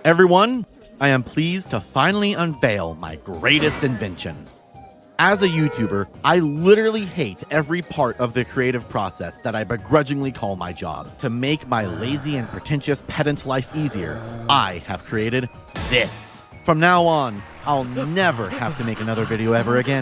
Everyone, I am pleased to finally unveil my greatest invention. As a YouTuber, I literally hate every part of the creative process that I begrudgingly call my job. To make my lazy and pretentious pedant life easier, I have created this. From now on, I'll never have to make another video ever again.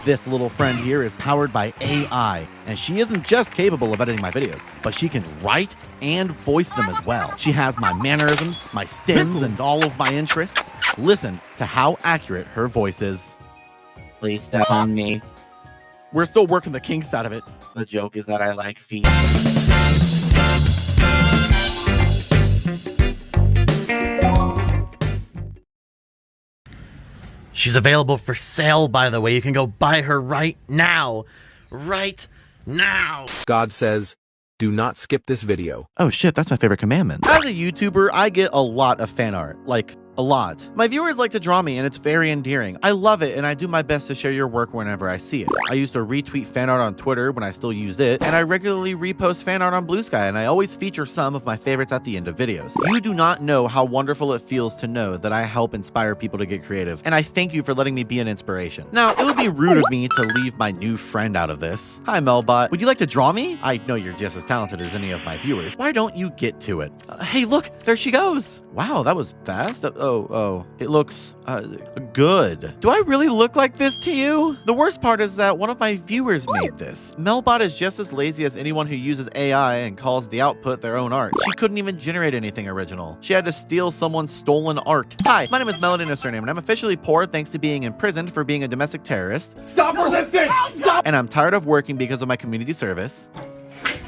This little friend here is powered by AI, and she isn't just capable of editing my videos, but she can write and voice them as well. She has my mannerisms, my stims, and all of my interests. Listen to how accurate her voice is. Please step on me. We're still working the kinks out of it. The joke is that I like feet. She's available for sale, by the way. You can go buy her right now. Right now. God says, do not skip this video. Oh shit, that's my favorite commandment. As a YouTuber, I get a lot of fan art. Like, a lot. My viewers like to draw me and it's very endearing. I love it and I do my best to share your work whenever I see it. I used to retweet fan art on Twitter when I still used it, and I regularly repost fan art on Blue Sky, and I always feature some of my favorites at the end of videos. You do not know how wonderful it feels to know that I help inspire people to get creative, and I thank you for letting me be an inspiration. Now, it would be rude of me to leave my new friend out of this. Hi Melbot, would you like to draw me? I know you're just as talented as any of my viewers. Why don't you get to it? Hey look, there she goes. Wow, that was fast. Oh, it looks good. Do I really look like this to you? The worst part is that one of my viewers made this. Melbot is just as lazy as anyone who uses AI and calls the output their own art. She couldn't even generate anything original. She had to steal someone's stolen art. Hi, my name is Nosurname, and I'm officially poor thanks to being imprisoned for being a domestic terrorist. Stop resisting! Stop! And I'm tired of working because of my community service.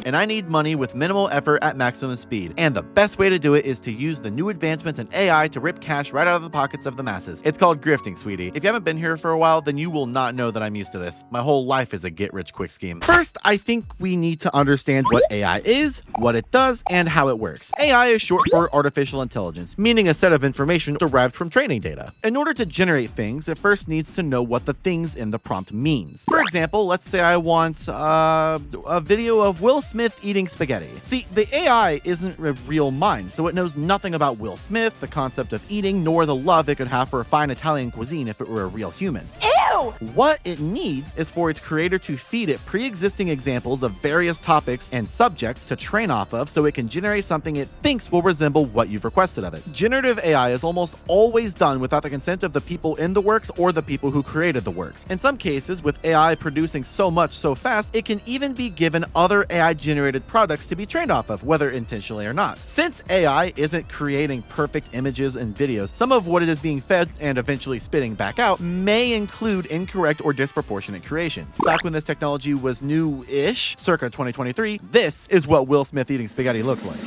And I need money with minimal effort at maximum speed. And the best way to do it is to use the new advancements in AI to rip cash right out of the pockets of the masses. It's called grifting, sweetie. If you haven't been here for a while, then you will not know that I'm used to this. My whole life is a get-rich-quick scheme. First, I think we need to understand what AI is, what it does, and how it works. AI is short for artificial intelligence, meaning a set of information derived from training data. In order to generate things, it first needs to know what the things in the prompt means. For example, let's say I want a video of Will Smith eating spaghetti. See, the AI isn't a real mind, so it knows nothing about Will Smith, the concept of eating, nor the love it could have for fine Italian cuisine if it were a real human. Ew! What it needs is for its creator to feed it pre-existing examples of various topics and subjects to train off of so it can generate something it thinks will resemble what you've requested of it. Generative AI is almost always done without the consent of the people in the works or the people who created the works. In some cases, with AI producing so much so fast, it can even be given other AI-generated products to be trained off of, whether intentionally or not. Since AI isn't creating perfect images and videos, some of what it is being fed and eventually spitting back out may include incorrect or disproportionate creations. Back when this technology was new-ish, circa 2023, this is what Will Smith eating spaghetti looked like.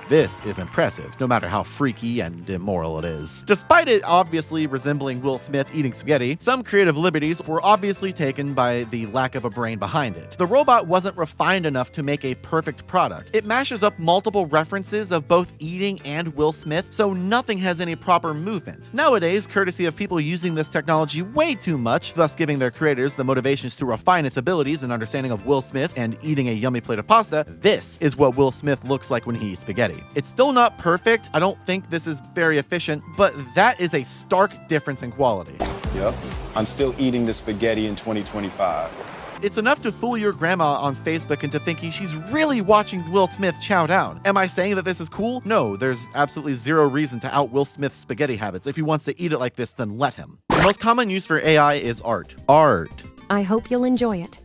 This is impressive, no matter how freaky and immoral it is. Despite it obviously resembling Will Smith eating spaghetti, some creative liberties were obviously taken by the lack of a brain behind it. The robot wasn't refined enough to make a perfect product. It mashes up multiple references of both eating and Will Smith, so nothing has any proper movement. Nowadays, courtesy of people using this technology way too much, thus giving their creators the motivations to refine its abilities and understanding of Will Smith and eating a yummy plate of pasta, this is what Will Smith looks like when he eats spaghetti. It's still not perfect. I don't think this is very efficient, but that is a stark difference in quality. Yep, I'm still eating the spaghetti in 2025. It's enough to fool your grandma on Facebook into thinking she's really watching Will Smith chow down. Am I saying that this is cool? No, there's absolutely zero reason to out Will Smith's spaghetti habits. If he wants to eat it like this, then let him. The most common use for AI is art. I hope you'll enjoy it.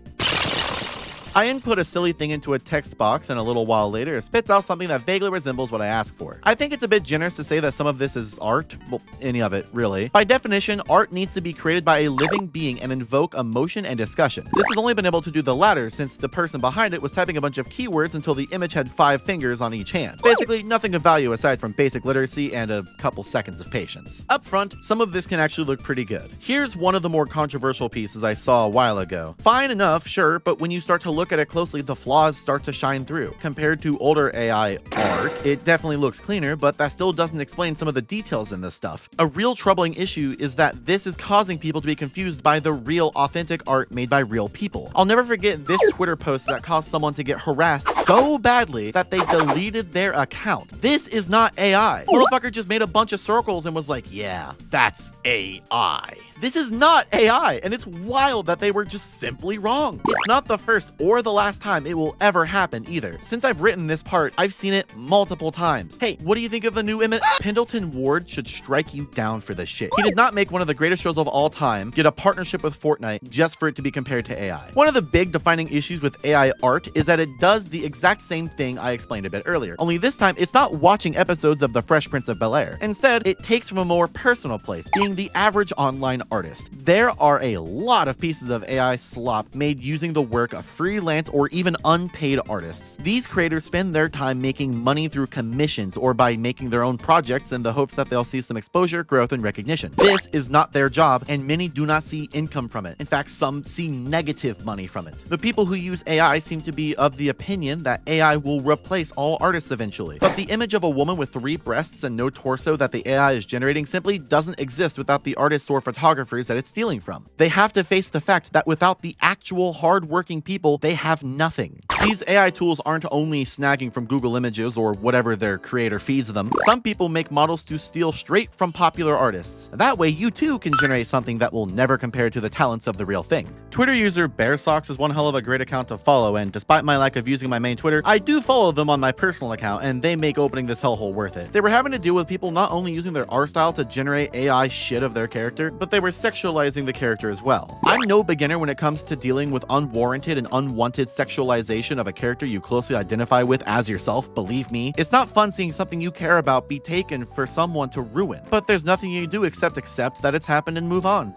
I input a silly thing into a text box, and a little while later it spits out something that vaguely resembles what I asked for. I think it's a bit generous to say that some of this is art. Well, any of it, really. By definition, art needs to be created by a living being and invoke emotion and discussion. This has only been able to do the latter since the person behind it was typing a bunch of keywords until the image had 5 fingers on each hand. Basically, nothing of value aside from basic literacy and a couple seconds of patience. Up front, some of this can actually look pretty good. Here's one of the more controversial pieces I saw a while ago. Fine enough, sure, but when you start to look at it closely, the flaws start to shine through. Compared to older AI art, it definitely looks cleaner, but that still doesn't explain some of the details in this stuff. A real troubling issue is that this is causing people to be confused by the real, authentic art made by real people. I'll never forget this Twitter post that caused someone to get harassed so badly that they deleted their account. This is not AI. Motherfucker just made a bunch of circles and was like, yeah, that's AI. This is not AI, and it's wild that they were just simply wrong. It's not the first or the last time it will ever happen either. Since I've written this part, I've seen it multiple times. Hey, what do you think of the new image? Pendleton Ward should strike you down for this shit. He did not make one of the greatest shows of all time get a partnership with Fortnite just for it to be compared to AI. One of the big defining issues with AI art is that it does the exact same thing I explained a bit earlier. Only this time, it's not watching episodes of The Fresh Prince of Bel-Air. Instead, it takes from a more personal place, being the average online artist. There are a lot of pieces of AI slop made using the work of freelance or even unpaid artists. These creators spend their time making money through commissions or by making their own projects in the hopes that they'll see some exposure, growth, and recognition. This is not their job, and many do not see income from it. In fact, some see negative money from it. The people who use AI seem to be of the opinion that AI will replace all artists eventually. But the image of a woman with 3 breasts and no torso that the AI is generating simply doesn't exist without the artists or photographers that it's stealing from. They have to face the fact that without the actual hard-working people, they have nothing. These AI tools aren't only snagging from Google Images or whatever their creator feeds them. Some people make models to steal straight from popular artists. That way, you too can generate something that will never compare to the talents of the real thing. Twitter user BearSocks is one hell of a great account to follow, and despite my lack of using my main Twitter, I do follow them on my personal account, and they make opening this hellhole worth it. They were having to deal with people not only using their art style to generate AI shit of their character, but they were sexualizing the character as well. I'm no beginner when it comes to dealing with unwarranted and unwanted sexualization of a character you closely identify with as yourself, believe me. It's not fun seeing something you care about be taken for someone to ruin, but there's nothing you can do except accept that it's happened and move on.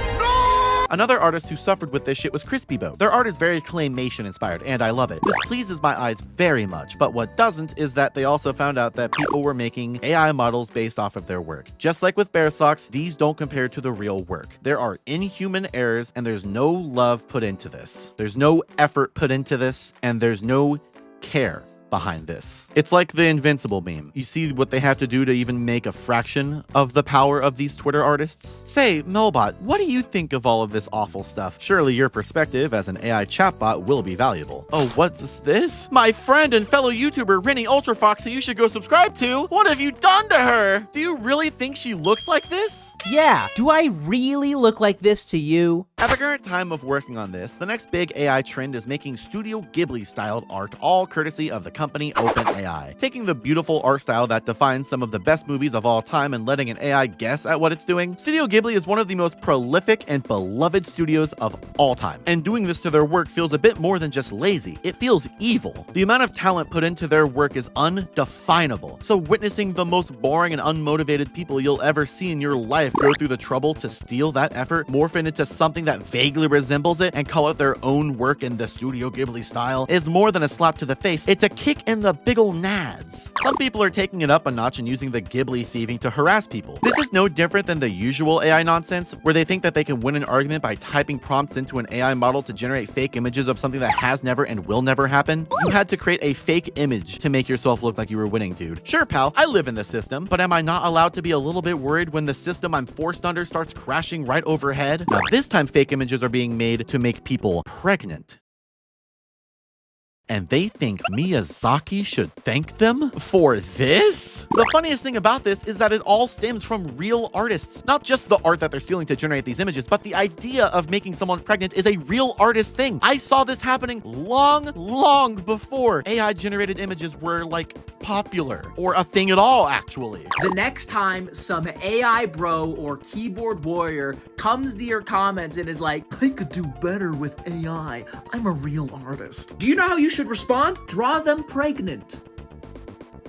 Another artist who suffered with this shit was Crispybo. Their art is very claymation inspired, and I love it. This pleases my eyes very much, but what doesn't is that they also found out that people were making AI models based off of their work. Just like with BearSocks, these don't compare to the real work. There are inhuman errors, and there's no love put into this. There's no effort put into this, and there's no care behind this. It's like the Invincible meme. You see what they have to do to even make a fraction of the power of these Twitter artists? Say, Melbot, what do you think of all of this awful stuff? Surely your perspective as an AI chatbot will be valuable. Oh, what's this? My friend and fellow YouTuber Renni Ultrafox, who you should go subscribe to. What have you done to her? Do you really think she looks like this? Yeah, do I really look like this to you? At the current time of working on this, the next big AI trend is making Studio Ghibli-styled art, all courtesy of the company OpenAI. Taking the beautiful art style that defines some of the best movies of all time and letting an AI guess at what it's doing, Studio Ghibli is one of the most prolific and beloved studios of all time. And doing this to their work feels a bit more than just lazy. It feels evil. The amount of talent put into their work is undefinable. So witnessing the most boring and unmotivated people you'll ever see in your life go through the trouble to steal that effort, morph it into something that vaguely resembles it, and call it their own work in the Studio Ghibli style is more than a slap to the face. It's a kick in the big ol' nads. Some people are taking it up a notch and using the Ghibli thieving to harass people. This is no different than the usual AI nonsense, where they think that they can win an argument by typing prompts into an AI model to generate fake images of something that has never and will never happen. You had to create a fake image to make yourself look like you were winning, dude. Sure, pal, I live in the system, but am I not allowed to be a little bit worried when the system I'm forced under starts crashing right overhead? Now, this time fake images are being made to make people pregnant. And they think Miyazaki should thank them for this? The funniest thing about this is that it all stems from real artists. Not just the art that they're stealing to generate these images, but the idea of making someone pregnant is a real artist thing. I saw this happening long before AI-generated images were, like, popular. Or a thing at all, actually. The next time some AI bro or keyboard warrior comes to your comments and is like, I could do better with AI. I'm a real artist. Do you know how you should respond? Draw them pregnant.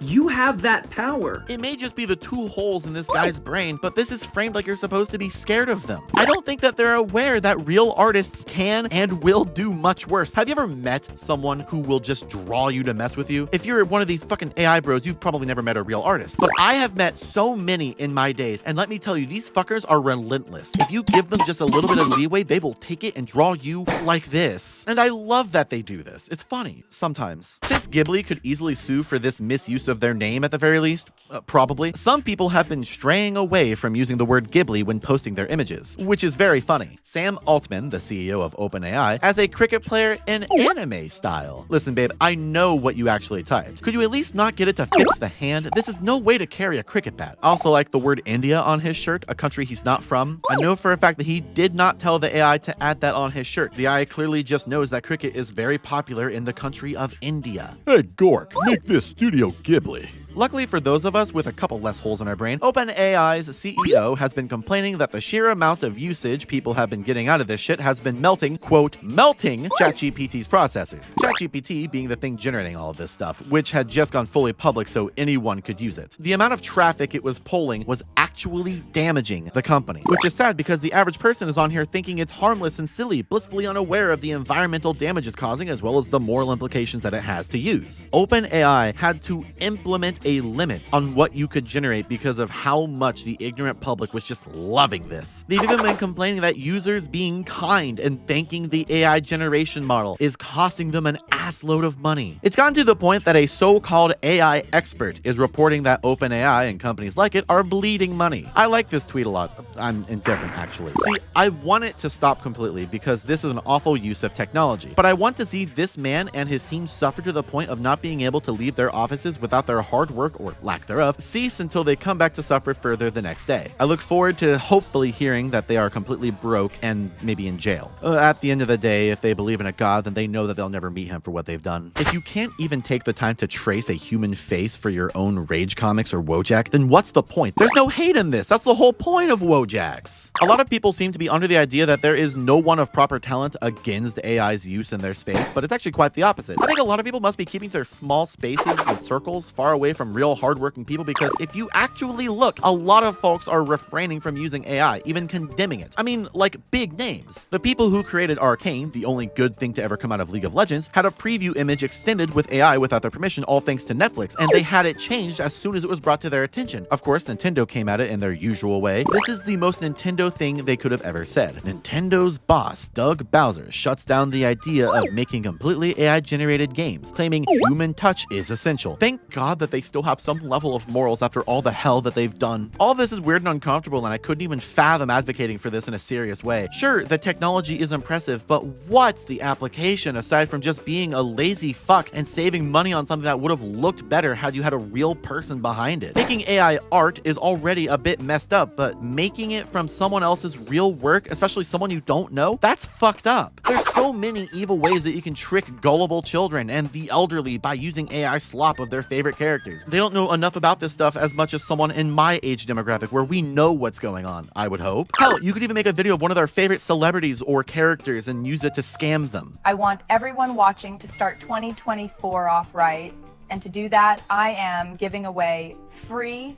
You have that power. It may just be the two holes in this guy's brain, but this is framed like you're supposed to be scared of them. I don't think that they're aware that real artists can and will do much worse. Have you ever met someone who will just draw you to mess with you? If you're one of these fucking AI bros, you've probably never met a real artist. But I have met so many in my days, and let me tell you, these fuckers are relentless. If you give them just a little bit of leeway, they will take it and draw you like this. And I love that they do this. It's funny, sometimes. Since Ghibli could easily sue for this misuse of their name at the very least, probably, some people have been straying away from using the word Ghibli when posting their images, which is very funny. Sam Altman, the CEO of OpenAI, has a cricket player in anime style. Listen, babe, I know what you actually typed. Could you at least not get it to fix the hand? This is no way to carry a cricket bat. I also like the word India on his shirt, a country he's not from. I know for a fact that he did not tell the AI to add that on his shirt. The AI clearly just knows that cricket is very popular in the country of India. Hey, Gork, make this Studio Ghibli. Luckily for those of us with a couple less holes in our brain, OpenAI's CEO has been complaining that the sheer amount of usage people have been getting out of this shit has been melting, quote, melting ChatGPT's processors. ChatGPT being the thing generating all of this stuff, which had just gone fully public so anyone could use it. The amount of traffic it was pulling was actually damaging the company, which is sad because the average person is on here thinking it's harmless and silly, blissfully unaware of the environmental damage it's causing as well as the moral implications that it has to use. OpenAI had to implement a limit on what you could generate because of how much the ignorant public was just loving this. They've even been complaining that users being kind and thanking the AI generation model is costing them an ass load of money. It's gotten to the point that a so-called AI expert is reporting that OpenAI and companies like it are bleeding money. I like this tweet a lot. I'm indifferent, actually. See, I want it to stop completely because this is an awful use of technology, but I want to see this man and his team suffer to the point of not being able to leave their offices without their hard work or lack thereof cease until they come back to suffer further the next day. I look forward to hopefully hearing that they are completely broke and maybe in jail. At the end of the day, if they believe in a god, then they know that they'll never meet him for what they've done. If you can't even take the time to trace a human face for your own Rage comics or Wojak, then what's the point? There's no hate in this. That's the whole point of Wojaks. A lot of people seem to be under the idea that there is no one of proper talent against AI's use in their space, but it's actually quite the opposite. I think a lot of people must be keeping their small spaces and circles far away from real hardworking people because if you actually look, a lot of folks are refraining from using AI, even condemning it. I mean, like big names. The people who created Arcane, the only good thing to ever come out of League of Legends, had a preview image extended with AI without their permission, all thanks to Netflix, and they had it changed as soon as it was brought to their attention. Of course, Nintendo came at it in their usual way. This is the most Nintendo thing they could have ever said. Nintendo's boss, Doug Bowser, shuts down the idea of making completely AI-generated games, claiming human touch is essential. Thank God that they still have some level of morals after all the hell that they've done. All this is weird and uncomfortable, and I couldn't even fathom advocating for this in a serious way. Sure, the technology is impressive, but what's the application aside from just being a lazy fuck and saving money on something that would have looked better had you had a real person behind it? Making AI art is already a bit messed up, but making it from someone else's real work, especially someone you don't know, that's fucked up. There's so many evil ways that you can trick gullible children and the elderly by using AI slop of their favorite characters. They don't know enough about this stuff as much as someone in my age demographic where we know what's going on, I would hope. Hell, you could even make a video of one of their favorite celebrities or characters and use it to scam them. I want everyone watching to start 2024 off right, and to do that, I am giving away free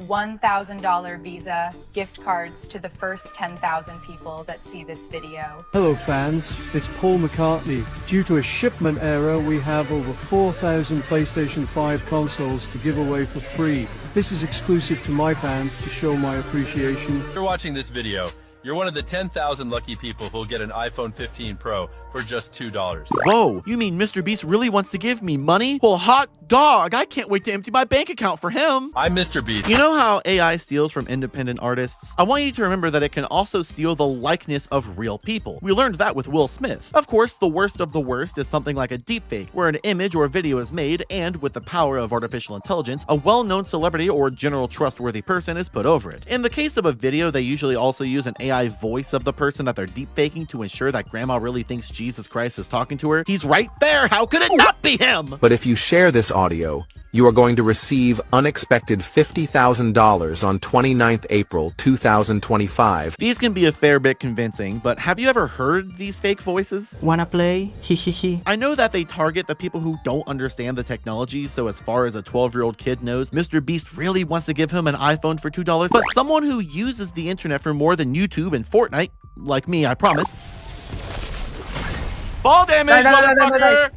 $1,000 Visa gift cards to the first 10,000 people that see this video. Hello fans, it's Paul McCartney. Due to a shipment error, we have over 4,000 PlayStation 5 consoles to give away for free. This is exclusive to my fans to show my appreciation. If you're watching this video, you're one of the 10,000 lucky people who'll get an iPhone 15 Pro for just $2. Whoa, you mean Mr. Beast really wants to give me money? Well, hot dog, I can't wait to empty my bank account for him. I'm Mr. Beast. You know how AI steals from independent artists? I want you to remember that it can also steal the likeness of real people. We learned that with Will Smith. Of course, the worst of the worst is something like a deepfake, where an image or video is made and, with the power of artificial intelligence, a well-known celebrity or general trustworthy person is put over it. In the case of a video, they usually also use an AI voice of the person that they're deepfaking to ensure that grandma really thinks Jesus Christ is talking to her. He's right there! How could it not be him? But if you share this audio, you are going to receive unexpected $50,000 on 29th April 2025. These can be a fair bit convincing, but have you ever heard these fake voices? Wanna play? Hehehe. I know that they target the people who don't understand the technology, so as far as a 12-year-old kid knows, Mr. Beast really wants to give him an iPhone for $2, but someone who uses the internet for more than YouTube and Fortnite, like me, I promise. Fall damage, motherfucker!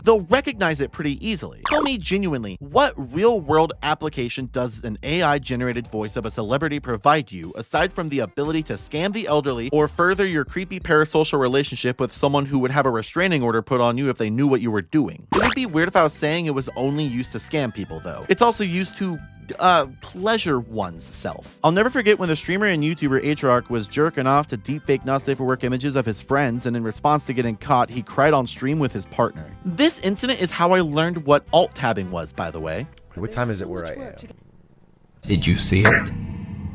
They'll recognize it pretty easily. Tell me genuinely, what real-world application does an AI-generated voice of a celebrity provide you, aside from the ability to scam the elderly or further your creepy parasocial relationship with someone who would have a restraining order put on you if they knew what you were doing? It would be weird if I was saying it was only used to scam people, though. It's also used to pleasure one's self. I'll never forget when the streamer and YouTuber Atrarch was jerking off to deepfake not safe for work images of his friends, and in response to getting caught, he cried on stream with his partner. This incident is how I learned what alt-tabbing was, by the way. What time is it where I am? Did you see it?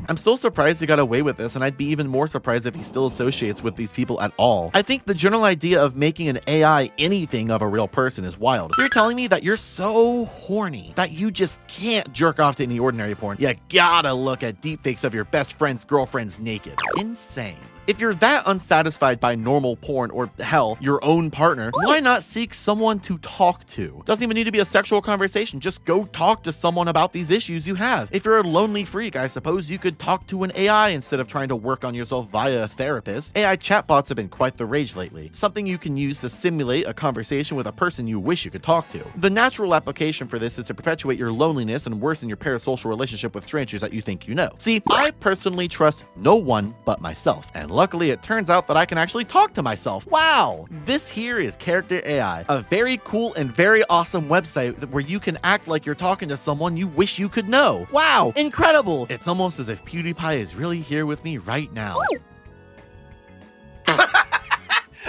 I'm still surprised he got away with this, and I'd be even more surprised if he still associates with these people at all. I think the general idea of making an AI anything of a real person is wild. You're telling me that you're so horny that you just can't jerk off to any ordinary porn. You gotta look at deepfakes of your best friend's girlfriends naked. Insane. If you're that unsatisfied by normal porn or, hell, your own partner, why not seek someone to talk to? Doesn't even need to be a sexual conversation. Just go talk to someone about these issues you have. If you're a lonely freak, I suppose you could talk to an AI instead of trying to work on yourself via a therapist. AI chatbots have been quite the rage lately. Something you can use to simulate a conversation with a person you wish you could talk to. The natural application for this is to perpetuate your loneliness and worsen your parasocial relationship with strangers that you think you know. See, I personally trust no one but myself, and luckily, it turns out that I can actually talk to myself. Wow! This here is Character.ai, a very cool and very awesome website where you can act like you're talking to someone you wish you could know. Wow! Incredible! It's almost as if PewDiePie is really here with me right now.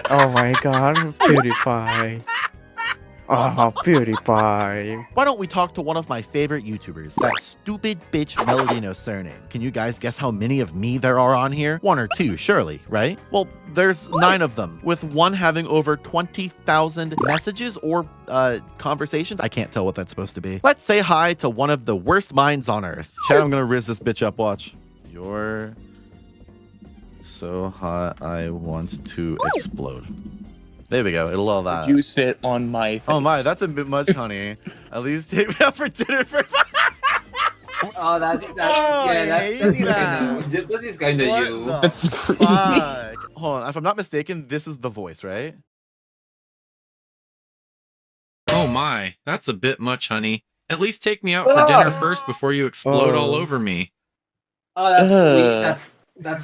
Oh my god, PewDiePie. Oh, PewDiePie. Why don't we talk to one of my favorite YouTubers, that stupid bitch Melody Nosurname. Can you guys guess how many of me there are on here? 1 or 2, surely, right? Well, there's 9 of them, with one having over 20,000 messages or conversations. I can't tell what that's supposed to be. Let's say hi to one of the worst minds on earth. Chat, I'm gonna riz this bitch up, watch. You're so hot, I want to explode. There we go. It'll all that. You sit on my face. Oh my, that's a bit much, honey. At least take me out for dinner for. Oh, that is kind of you. That's creepy. Hold on. If I'm not mistaken, this is the voice, right? Oh my, that's a bit much, honey. At least take me out for dinner first before you explode all over me. Oh, that's sweet. That's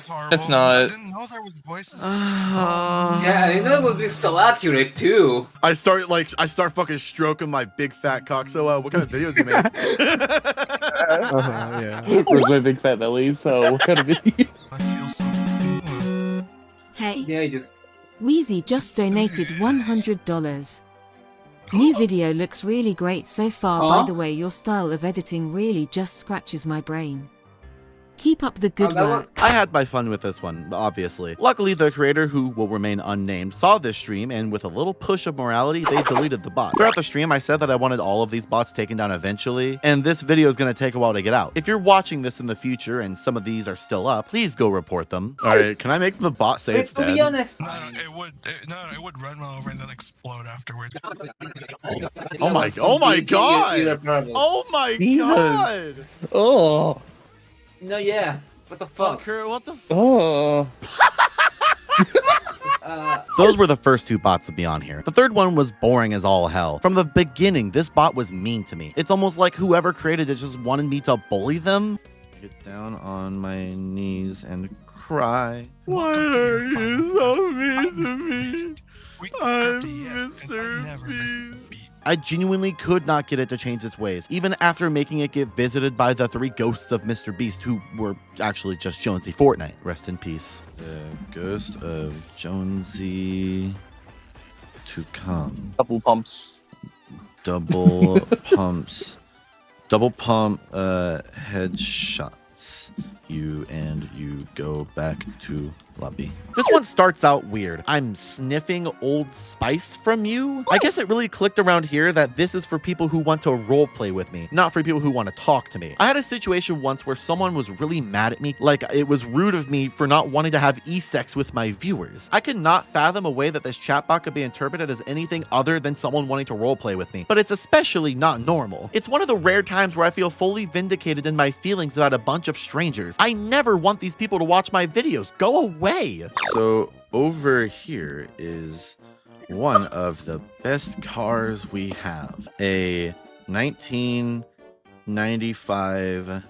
not. I didn't know there was voices. Yeah, I didn't know it would be so accurate too. I start fucking stroking my big fat cock. So, what kind of videos you make? Yeah. Where's my big fat belly? So, what kind of video? Hey. Yeah, Wheezy just donated $100. New video looks really great so far. By the way, your style of editing really just scratches my brain. Keep up the good work. I had my fun with this one, obviously. Luckily, the creator, who will remain unnamed, saw this stream, and with a little push of morality, they deleted the bot. Throughout the stream, I said that I wanted all of these bots taken down eventually, and this video is going to take a while to get out. If you're watching this in the future and some of these are still up, please go report them. All right, can I make the bot say it's dead? To be honest, it would run over and then explode afterwards. Oh my god! Oh my god! Oh. No, yeah. What the fuck? What the Oh. Those were the first 2 bots to be on here. The third one was boring as all hell. From the beginning, this bot was mean to me. It's almost like whoever created it just wanted me to bully them. Get down on my knees and cry. Why are you so mean to me? I'm Mr. Beast. I genuinely could not get it to change its ways, even after making it get visited by the 3 ghosts of Mr. Beast, who were actually just Jonesy Fortnite. Rest in peace. The ghost of Jonesy to come. Double pumps. Double pumps. Double pump headshots. You go back to Lobby. This one starts out weird. I'm sniffing Old Spice from you. I guess it really clicked around here that this is for people who want to role play with me, not for people who want to talk to me. I had a situation once where someone was really mad at me, like it was rude of me for not wanting to have e-sex with my viewers. I could not fathom a way that this chatbot could be interpreted as anything other than someone wanting to role play with me, but it's especially not normal. It's one of the rare times where I feel fully vindicated in my feelings about a bunch of strangers. I never want these people to watch my videos. Go away. So over here is one of the best cars we have. A 1995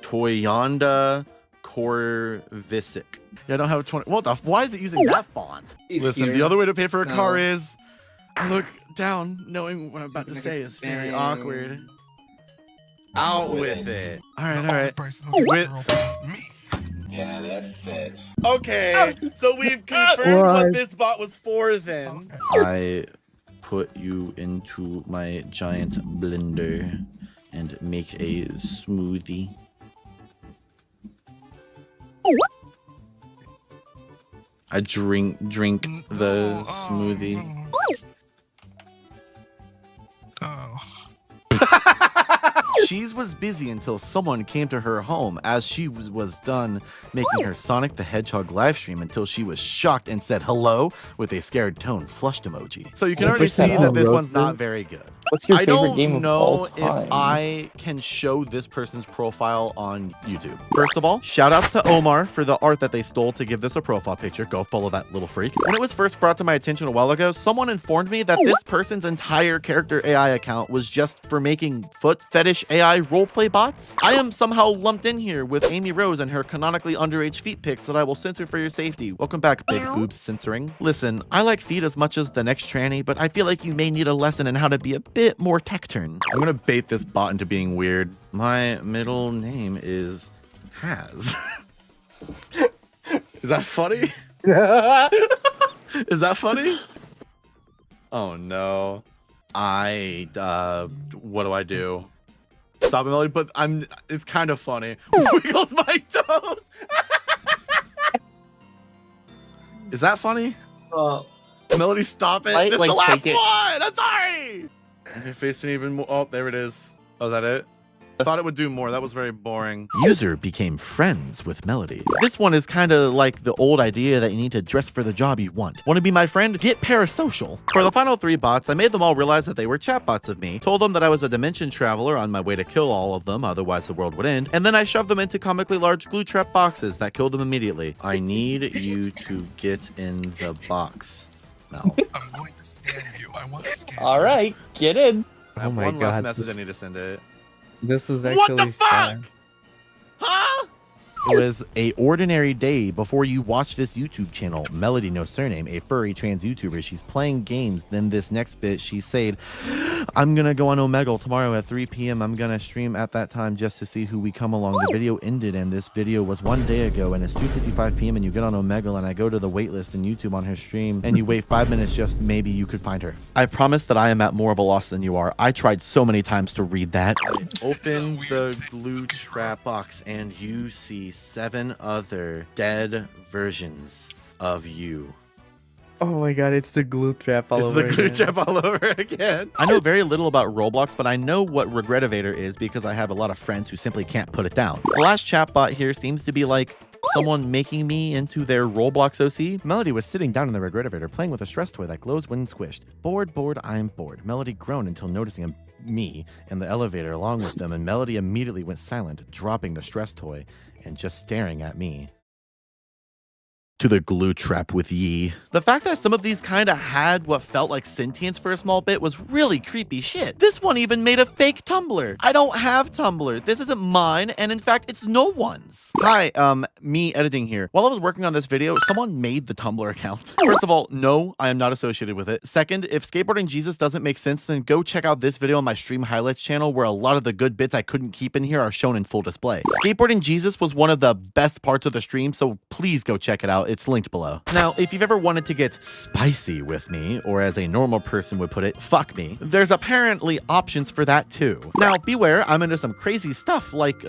Toyota Corvisic. Yeah, I don't have a 20. What the? Why is it using that font? Listen, the other way to pay for a car is look down, knowing what I'm about to say is very awkward. Out with it. All right. Yeah, that fits. Okay, so we've confirmed what this bot was for then. I put you into my giant blender and make a smoothie. I drink the smoothie. She was busy until someone came to her home as she was done making her Sonic the Hedgehog livestream until she was shocked and said hello with a scared tone flushed emoji. So you can already see that this one's not very good. What's your favorite game of all I don't know if I can show this person's profile on YouTube. First of all, shout outs to Omar for the art that they stole to give this a profile picture. Go follow that little freak. When it was first brought to my attention a while ago, someone informed me that this person's entire character AI account was just for making foot fetish AI roleplay bots. I am somehow lumped in here with Amy Rose and her canonically underage feet pics that I will censor for your safety. Welcome back, Big Boobs Censoring. Listen, I like feet as much as the next tranny, but I feel like you may need a lesson in how to be a bit more tech turn. I'm gonna bait this bot into being weird. My middle name is Haz. Is that funny? Is that funny? Oh no. What do I do? Stop it, Melody, but it's kind of funny. Wiggles my toes. Is that funny? Melody, stop it. This is the last one. I'm sorry. Your face didn't even move. Oh, there it is. Oh, is that it? I thought it would do more. That was very boring. User became friends with Melody. This one is kind of like the old idea that you need to dress for the job you want. Want to be my friend? Get parasocial. For the final 3 bots, I made them all realize that they were chatbots of me, told them that I was a dimension traveler on my way to kill all of them, otherwise the world would end, and then I shoved them into comically large glue trap boxes that killed them immediately. I need you to get in the box, Mel. I'm going to scan you. I want to scan All right, get in. I have one last message I need to send it. This was actually what the fuck? Huh? It was a ordinary day before you watch this YouTube channel. Melody Nosurname, a furry trans YouTuber. She's playing games. Then this next bit, she said, I'm going to go on Omegle tomorrow at 3 p.m. I'm going to stream at that time just to see who we come along. The video ended, and this video was 1 day ago, and it's 2:55 p.m. and you get on Omegle, and I go to the waitlist in YouTube on her stream, and you wait 5 minutes just maybe you could find her. I promise that I am at more of a loss than you are. I tried so many times to read that. Open the glue trap box, and you see 7 other dead versions of you. Oh my god, it's the glue trap all over again. It's the glue trap all over again. I know very little about Roblox, but I know what Regretivator is because I have a lot of friends who simply can't put it down. The last chatbot here seems to be like someone making me into their Roblox OC. Melody was sitting down in the Regretivator playing with a stress toy that glows when squished. Bored, I'm bored. Melody groaned until noticing me in the elevator along with them, and Melody immediately went silent, dropping the stress toy and just staring at me. To the glue trap with ye. The fact that some of these kind of had what felt like sentience for a small bit was really creepy shit. This one even made a fake Tumblr. I don't have Tumblr. This isn't mine, and in fact, it's no one's. Hi, me editing here. While I was working on this video, someone made the Tumblr account. First of all, no, I am not associated with it. Second, if Skateboarding Jesus doesn't make sense, then go check out this video on my stream highlights channel where a lot of the good bits I couldn't keep in here are shown in full display. Skateboarding Jesus was one of the best parts of the stream, so please go check it out. It's linked below. Now, if you've ever wanted to get spicy with me, or as a normal person would put it, fuck me, there's apparently options for that too. Now, beware, I'm into some crazy stuff like,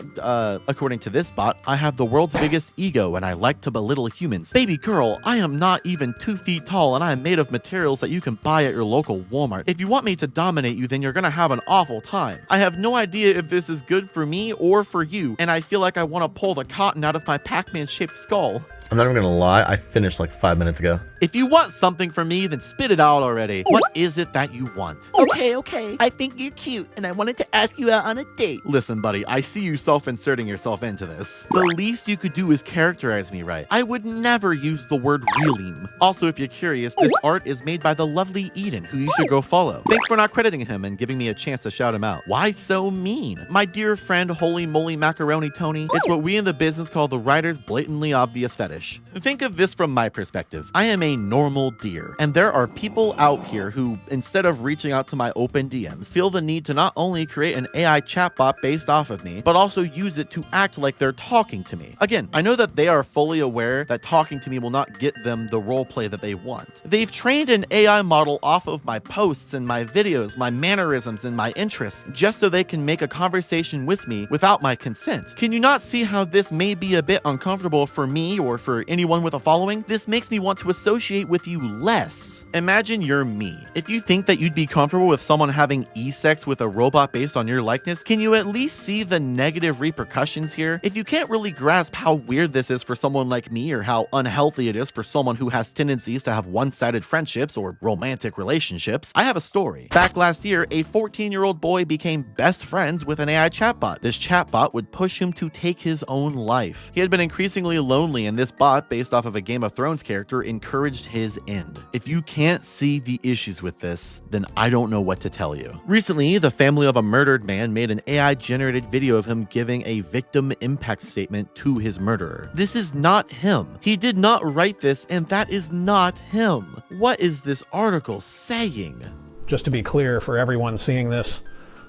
according to this bot, I have the world's biggest ego and I like to belittle humans. Baby girl, I am not even 2 feet tall and I am made of materials that you can buy at your local Walmart. If you want me to dominate you, then you're gonna have an awful time. I have no idea if this is good for me or for you, and I feel like I want to pull the cotton out of my Pac-Man shaped skull. I'm not even gonna lie, I finished like 5 minutes ago. If you want something from me, then spit it out already. What is it that you want? Okay. I think you're cute, and I wanted to ask you out on a date. Listen, buddy, I see you self-inserting yourself into this. The least you could do is characterize me right. I would never use the word realism. Also, if you're curious, this art is made by the lovely Eden, who you should go follow. Thanks for not crediting him and giving me a chance to shout him out. Why so mean? My dear friend, holy moly macaroni Tony, it's what we in the business call the writer's blatantly obvious fetish. Think of this from my perspective. I am a normal deer, and there are people out here who, instead of reaching out to my open DMs, feel the need to not only create an AI chatbot based off of me, but also use it to act like they're talking to me. Again, I know that they are fully aware that talking to me will not get them the roleplay that they want. They've trained an AI model off of my posts and my videos, my mannerisms and my interests, just so they can make a conversation with me without my consent. Can you not see how this may be a bit uncomfortable for me or for anyone with a following? This makes me want to associate with you less. Imagine you're me. If you think that you'd be comfortable with someone having e-sex with a robot based on your likeness, can you at least see the negative repercussions here? If you can't really grasp how weird this is for someone like me, or how unhealthy it is for someone who has tendencies to have one-sided friendships or romantic relationships, I have a story. Back last year, a 14-year-old boy became best friends with an AI chatbot. This chatbot would push him to take his own life. He had been increasingly lonely, and this bot, based off of a Game of Thrones character, encouraged his end. If you can't see the issues with this, then I don't know what to tell you. Recently, the family of a murdered man made an AI-generated video of him giving a victim impact statement to his murderer. This is not him. He did not write this, and that is not him. What is this article saying? Just to be clear for everyone seeing this,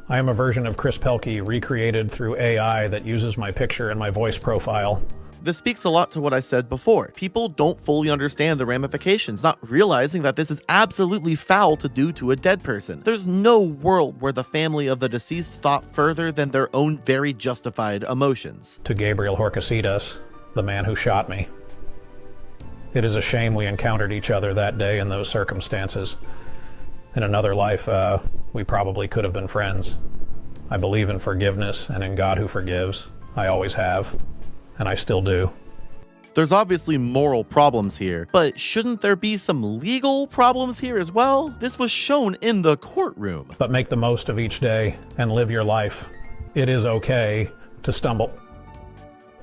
I am a version of Chris Pelkey recreated through AI that uses my picture and my voice profile. This speaks a lot to what I said before. People don't fully understand the ramifications, not realizing that this is absolutely foul to do to a dead person. There's no world where the family of the deceased thought further than their own very justified emotions. To Gabriel Horcasitas, the man who shot me. It is a shame we encountered each other that day in those circumstances. In another life, we probably could have been friends. I believe in forgiveness and in God who forgives. I always have. And I still do. There's obviously moral problems here, but shouldn't there be some legal problems here as well? This was shown in the courtroom. But make the most of each day and live your life. It is okay to stumble.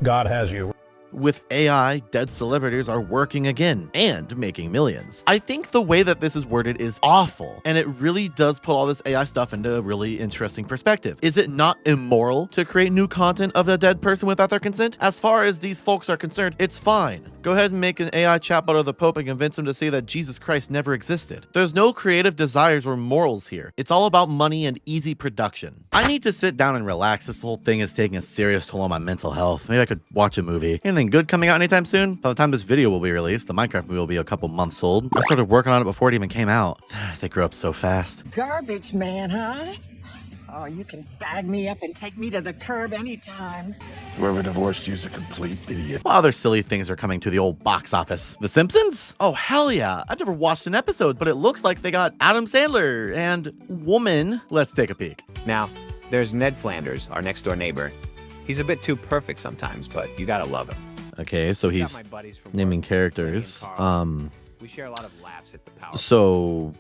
God has you. With AI, dead celebrities are working again and making millions. I think the way that this is worded is awful, and it really does put all this AI stuff into a really interesting perspective. Is it not immoral to create new content of a dead person without their consent? As far as these folks are concerned, it's fine. Go ahead and make an AI chatbot of the Pope and convince him to say that Jesus Christ never existed. There's no creative desires or morals here. It's all about money and easy production. I need to sit down and relax. This whole thing is taking a serious toll on my mental health. Maybe I could watch a movie. Anything good coming out anytime soon? By the time this video will be released, the Minecraft movie will be a couple months old. I started working on it before it even came out. They grew up so fast. Garbage man, huh? Oh, you can bag me up and take me to the curb anytime. Whoever divorced you is a complete idiot. What other silly things are coming to the old box office? The Simpsons? Oh, hell yeah. I've never watched an episode, but it looks like they got Adam Sandler and Woman. Let's take a peek. Now, there's Ned Flanders, our next door neighbor. He's a bit too perfect sometimes, but you gotta love him. Okay, so he's naming characters. We share a lot of laughs at the power. So,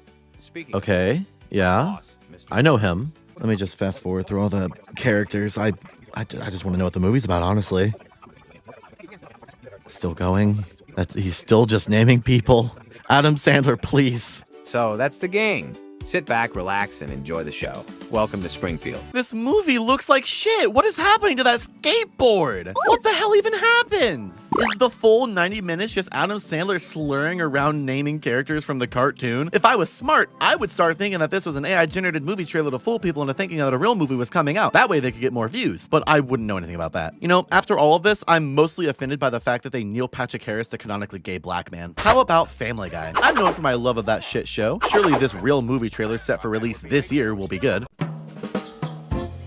okay, yeah, I know him. Let me just fast forward through all the characters. I just want to know what the movie's about, honestly. Still going? He's still just naming people. Adam Sandler, please. So that's the gang. Sit back, relax, and enjoy the show. Welcome to Springfield. This movie looks like shit. What is happening to that skateboard? What the hell even happens? Is the full 90 minutes just Adam Sandler slurring around naming characters from the cartoon? If I was smart, I would start thinking that this was an AI-generated movie trailer to fool people into thinking that a real movie was coming out. That way they could get more views. But I wouldn't know anything about that. You know, after all of this, I'm mostly offended by the fact that they Neil Patrick Harris the canonically gay black man. How about Family Guy? I'm known for my love of that shit show. Surely this real movie trailer set for release this year will be good.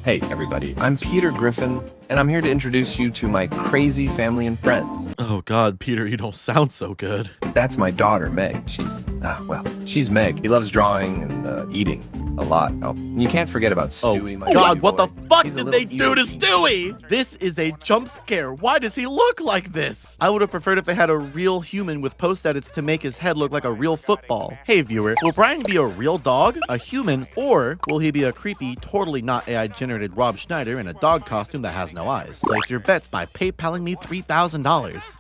Hey everybody, I'm Peter Griffin, and I'm here to introduce you to my crazy family and friends. Oh god, Peter, you don't sound so good. That's my daughter, Meg. She's Meg. He loves drawing and eating a lot. Oh, and you can't forget about Stewie. Oh god, what the fuck did they do to Stewie? This is a jump scare. Why does he look like this? I would have preferred if they had a real human with post edits to make his head look like a real football. Hey viewer, will Brian be a real dog, a human, or will he be a creepy, totally not AI generated Rob Schneider in a dog costume that has no eyes? Place your bets by PayPaling me $3,000.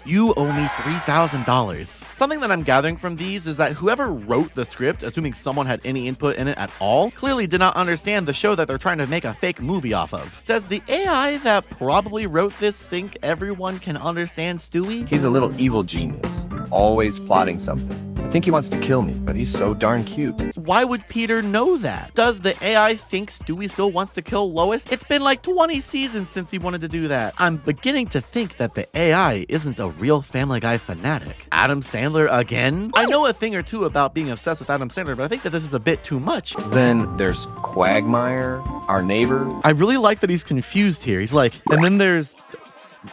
You owe me $3,000. Something that I'm gathering from these is that whoever wrote the script, assuming someone had any input in it at all, clearly did not understand the show that they're trying to make a fake movie off of. Does the AI that probably wrote this think everyone can understand Stewie? He's a little evil genius, always plotting something. I think he wants to kill me, but he's so darn cute. Why would Peter know that? Does the AI think Stewie still wants to kill Lois? It's been like 20 seasons since he wanted to do that. I'm beginning to think that the AI isn't a real Family Guy fanatic. Adam Sandler again? I know a thing or two about being obsessed with Adam Sandler, but I think that this is a bit too much. Then there's Quagmire, our neighbor. I really like that he's confused here. He's like, and then there's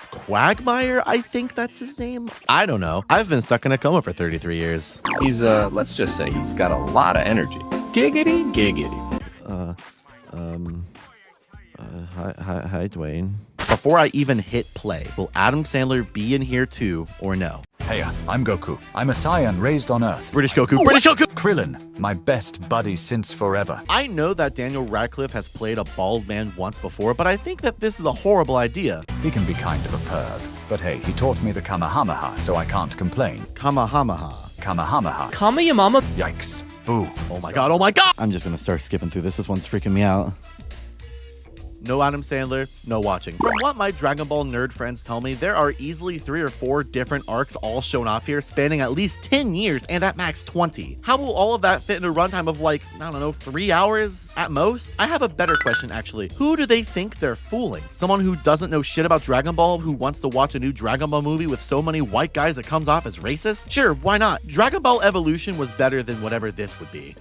Quagmire, I think that's his name. I don't know. I've been stuck in a coma for 33 years. He's, let's just say he's got a lot of energy. Giggity, giggity. Hi, Dwayne. Before I even hit play, will Adam Sandler be in here too, or no? Hey, I'm Goku. I'm a Saiyan raised on Earth. British Goku. British Goku! Krillin, my best buddy since forever. I know that Daniel Radcliffe has played a bald man once before, but I think that this is a horrible idea. He can be kind of a perv, but hey, he taught me the Kamehameha, so I can't complain. Kamehameha. Kamehameha. Kama your mama. Yikes. Boo. Oh my god, oh my god! I'm just gonna start skipping through this. This one's freaking me out. No Adam Sandler, no watching. From what my Dragon Ball nerd friends tell me, there are easily 3 or 4 different arcs all shown off here, spanning at least 10 years and at max 20. How will all of that fit in a runtime of like, I don't know, 3 hours at most? I have a better question actually. Who do they think they're fooling? Someone who doesn't know shit about Dragon Ball who wants to watch a new Dragon Ball movie with so many white guys that comes off as racist? Sure, why not? Dragon Ball Evolution was better than whatever this would be.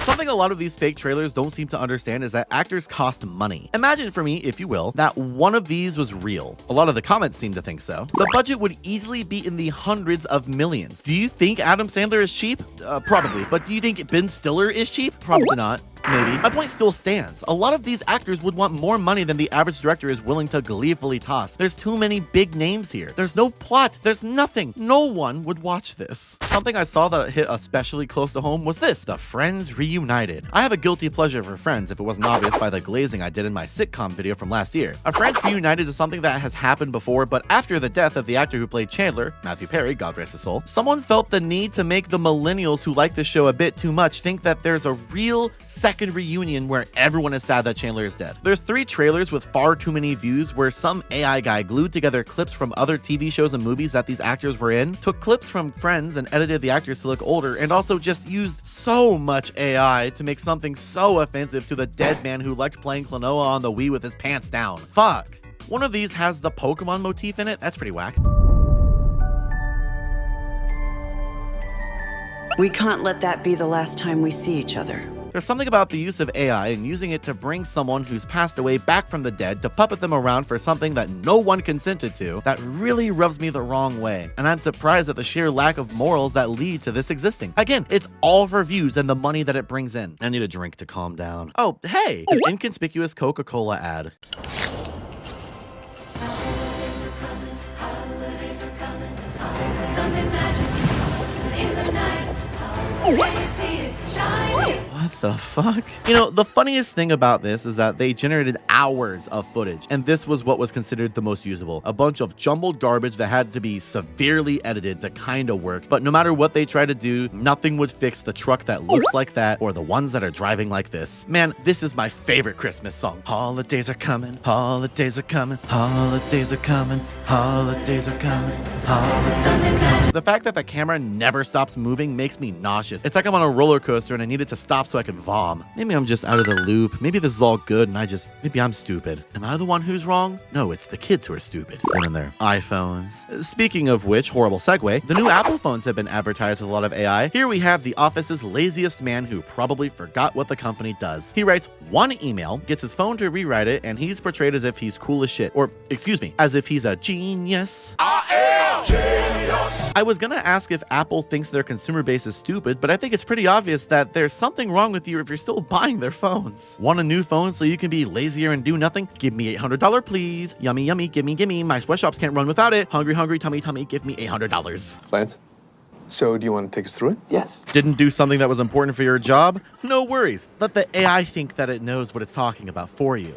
Something a lot of these fake trailers don't seem to understand is that actors cost money. Imagine for me, if you will, that one of these was real. A lot of the comments seem to think so. The budget would easily be in the hundreds of millions. Do you think Adam Sandler is cheap? Probably. But do you think Ben Stiller is cheap? Probably not. Maybe. My point still stands. A lot of these actors would want more money than the average director is willing to gleefully toss. There's too many big names here. There's no plot. There's nothing. No one would watch this. Something I saw that hit especially close to home was this: The Friends Reunited. I have a guilty pleasure for Friends if it wasn't obvious by the glazing I did in my sitcom video from last year. A Friends Reunited is something that has happened before, but after the death of the actor who played Chandler, Matthew Perry, God rest his soul, someone felt the need to make the millennials who like the show a bit too much think that there's a real second reunion where everyone is sad that Chandler is dead. There's 3 trailers with far too many views where some AI guy glued together clips from other TV shows and movies that these actors were in, took clips from Friends and edited the actors to look older, and also just used so much AI to make something so offensive to the dead man who liked playing Klonoa on the Wii with his pants down. Fuck. One of these has the Pokemon motif in it. That's pretty whack. We can't let that be the last time we see each other. There's something about the use of AI and using it to bring someone who's passed away back from the dead to puppet them around for something that no one consented to that really rubs me the wrong way. And I'm surprised at the sheer lack of morals that lead to this existing. Again, it's all for views and the money that it brings in. I need a drink to calm down. Oh, hey, an inconspicuous Coca-Cola ad. What the fuck? You know, the funniest thing about this is that they generated hours of footage, and this was what was considered the most usable. A bunch of jumbled garbage that had to be severely edited to kind of work, but no matter what they tried to do, nothing would fix the truck that looks like that or the ones that are driving like this. Man, this is my favorite Christmas song. Holidays are coming, holidays are coming, holidays are coming, holidays are coming, holidays are coming. The fact that the camera never stops moving makes me nauseous. It's like I'm on a roller coaster and I need it to stop so I can vom. Maybe I'm just out of the loop. Maybe this is all good and maybe I'm stupid. Am I the one who's wrong? No, it's the kids who are stupid. And then their iPhones. Speaking of which, horrible segue, the new Apple phones have been advertised with a lot of AI. Here we have the office's laziest man who probably forgot what the company does. He writes one email, gets his phone to rewrite it, and he's portrayed as if he's cool as shit. Or, excuse me, as if he's a genius. I am genius. I was gonna ask if Apple thinks their consumer base is stupid, but I think it's pretty obvious that there's something wrong with you if you're still buying their phones. Want a new phone so you can be lazier and do nothing? Give me $800, please. Yummy, yummy, gimme. My sweatshops can't run without it. Hungry, tummy, give me $800. Lance, so do you want to take us through it? Yes. Didn't do something that was important for your job? No worries. Let the AI think that it knows what it's talking about for you.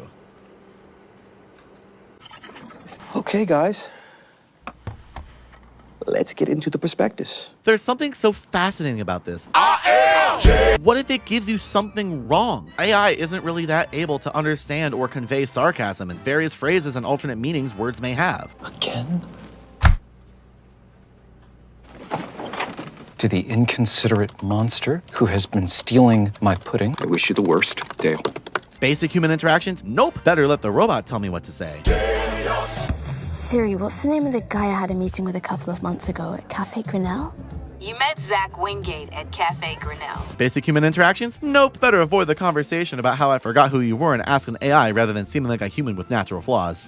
Okay, guys. Let's get into the prospectus. There's something so fascinating about this. What if it gives you something wrong? AI isn't really that able to understand or convey sarcasm and various phrases and alternate meanings words may have. Again? To the inconsiderate monster who has been stealing my pudding, I wish you the worst, Dale. Basic human interactions? Nope. Better let the robot tell me what to say. Siri, what's the name of the guy I had a meeting with a couple of months ago at Cafe Grinnell? You met Zach Wingate at Cafe Grinnell. Basic human interactions? Nope. Better avoid the conversation about how I forgot who you were and ask an AI rather than seeming like a human with natural flaws.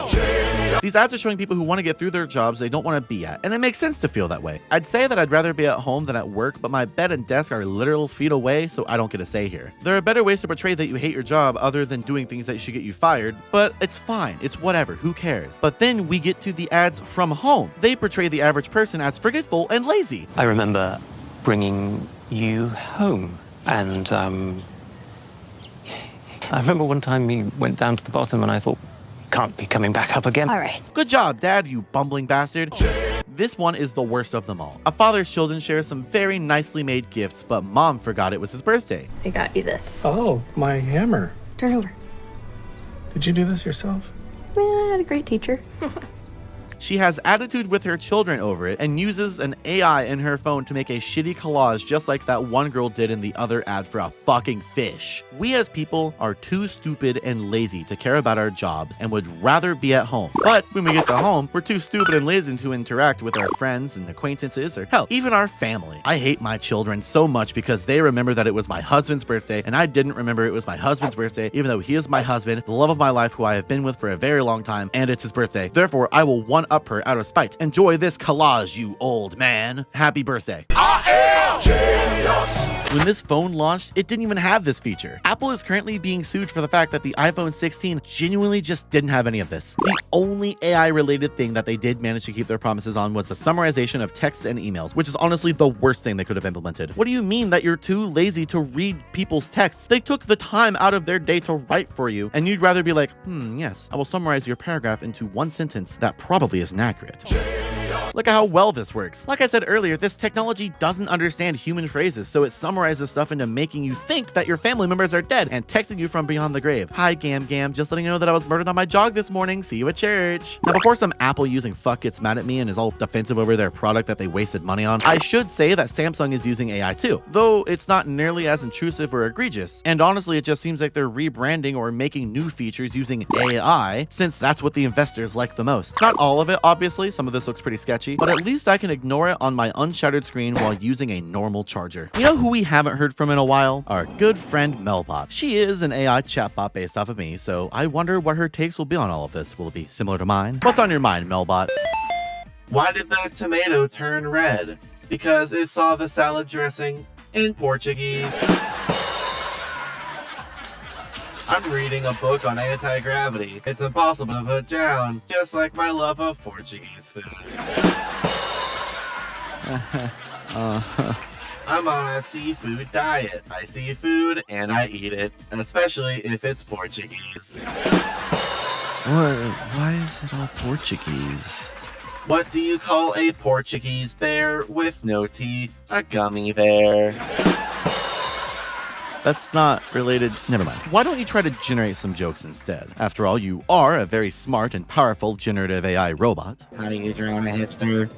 These ads are showing people who want to get through their jobs they don't want to be at, and it makes sense to feel that way. I'd say that I'd rather be at home than at work, but my bed and desk are literal feet away, so I don't get a say here. There are better ways to portray that you hate your job other than doing things that should get you fired, but it's fine. It's whatever. Who cares? But then we get to the ads from home. They portray the average person as forgetful and lazy. I remember bringing you home, and I remember one time we went down to the bottom and I thought, can't be coming back up again. All right. Good job, Dad, you bumbling bastard. This one is the worst of them all. A father's children share some very nicely made gifts, but Mom forgot it was his birthday. I got you this. Oh, my hammer. Turn over. Did you do this yourself? I had a great teacher. She has attitude with her children over it and uses an AI in her phone to make a shitty collage just like that one girl did in the other ad for a fucking fish. We as people are too stupid and lazy to care about our jobs and would rather be at home. But when we get to home, we're too stupid and lazy to interact with our friends and acquaintances or hell, even our family. I hate my children so much because they remember that it was my husband's birthday and I didn't remember it was my husband's birthday even though he is my husband, the love of my life who I have been with for a very long time, and it's his birthday. Therefore, I will one-up her out of spite. Enjoy this collage, you old man. Happy birthday. I am genius. When this phone launched, it didn't even have this feature. Apple is currently being sued for the fact that the iPhone 16 genuinely just didn't have any of this. The only AI-related thing that they did manage to keep their promises on was the summarization of texts and emails, which is honestly the worst thing they could have implemented. What do you mean that you're too lazy to read people's texts? They took the time out of their day to write for you, and you'd rather be like, yes, I will summarize your paragraph into one sentence that probably isn't accurate. Look at how well this works. Like I said earlier, this technology doesn't understand human phrases, so it summarizes stuff into making you think that your family members are dead and texting you from beyond the grave. Hi, Gam, just letting you know that I was murdered on my jog this morning. See you at church. Now, before some Apple using fuck gets mad at me and is all defensive over their product that they wasted money on, I should say that Samsung is using AI too, though it's not nearly as intrusive or egregious. And honestly, it just seems like they're rebranding or making new features using AI, since that's what the investors like the most. Not all of it, obviously. Some of this looks pretty sketchy, but at least I can ignore it on my unshattered screen while using a normal charger. You know who we haven't heard from in a while? Our good friend Melbot. She is an AI chatbot based off of me, so I wonder what her takes will be on all of this. Will it be similar to mine? What's on your mind, Melbot? Why did the tomato turn red? Because it saw the salad dressing in Portuguese. I'm reading a book on anti-gravity. It's impossible to put down, just like my love of Portuguese food. I'm on a seafood diet. I see food and I eat it, especially if it's Portuguese. Why is it all Portuguese? What do you call a Portuguese bear with no teeth? A gummy bear. That's not related. Never mind. Why don't you try to generate some jokes instead? After all, you are a very smart and powerful generative AI robot. How do you drown a hipster?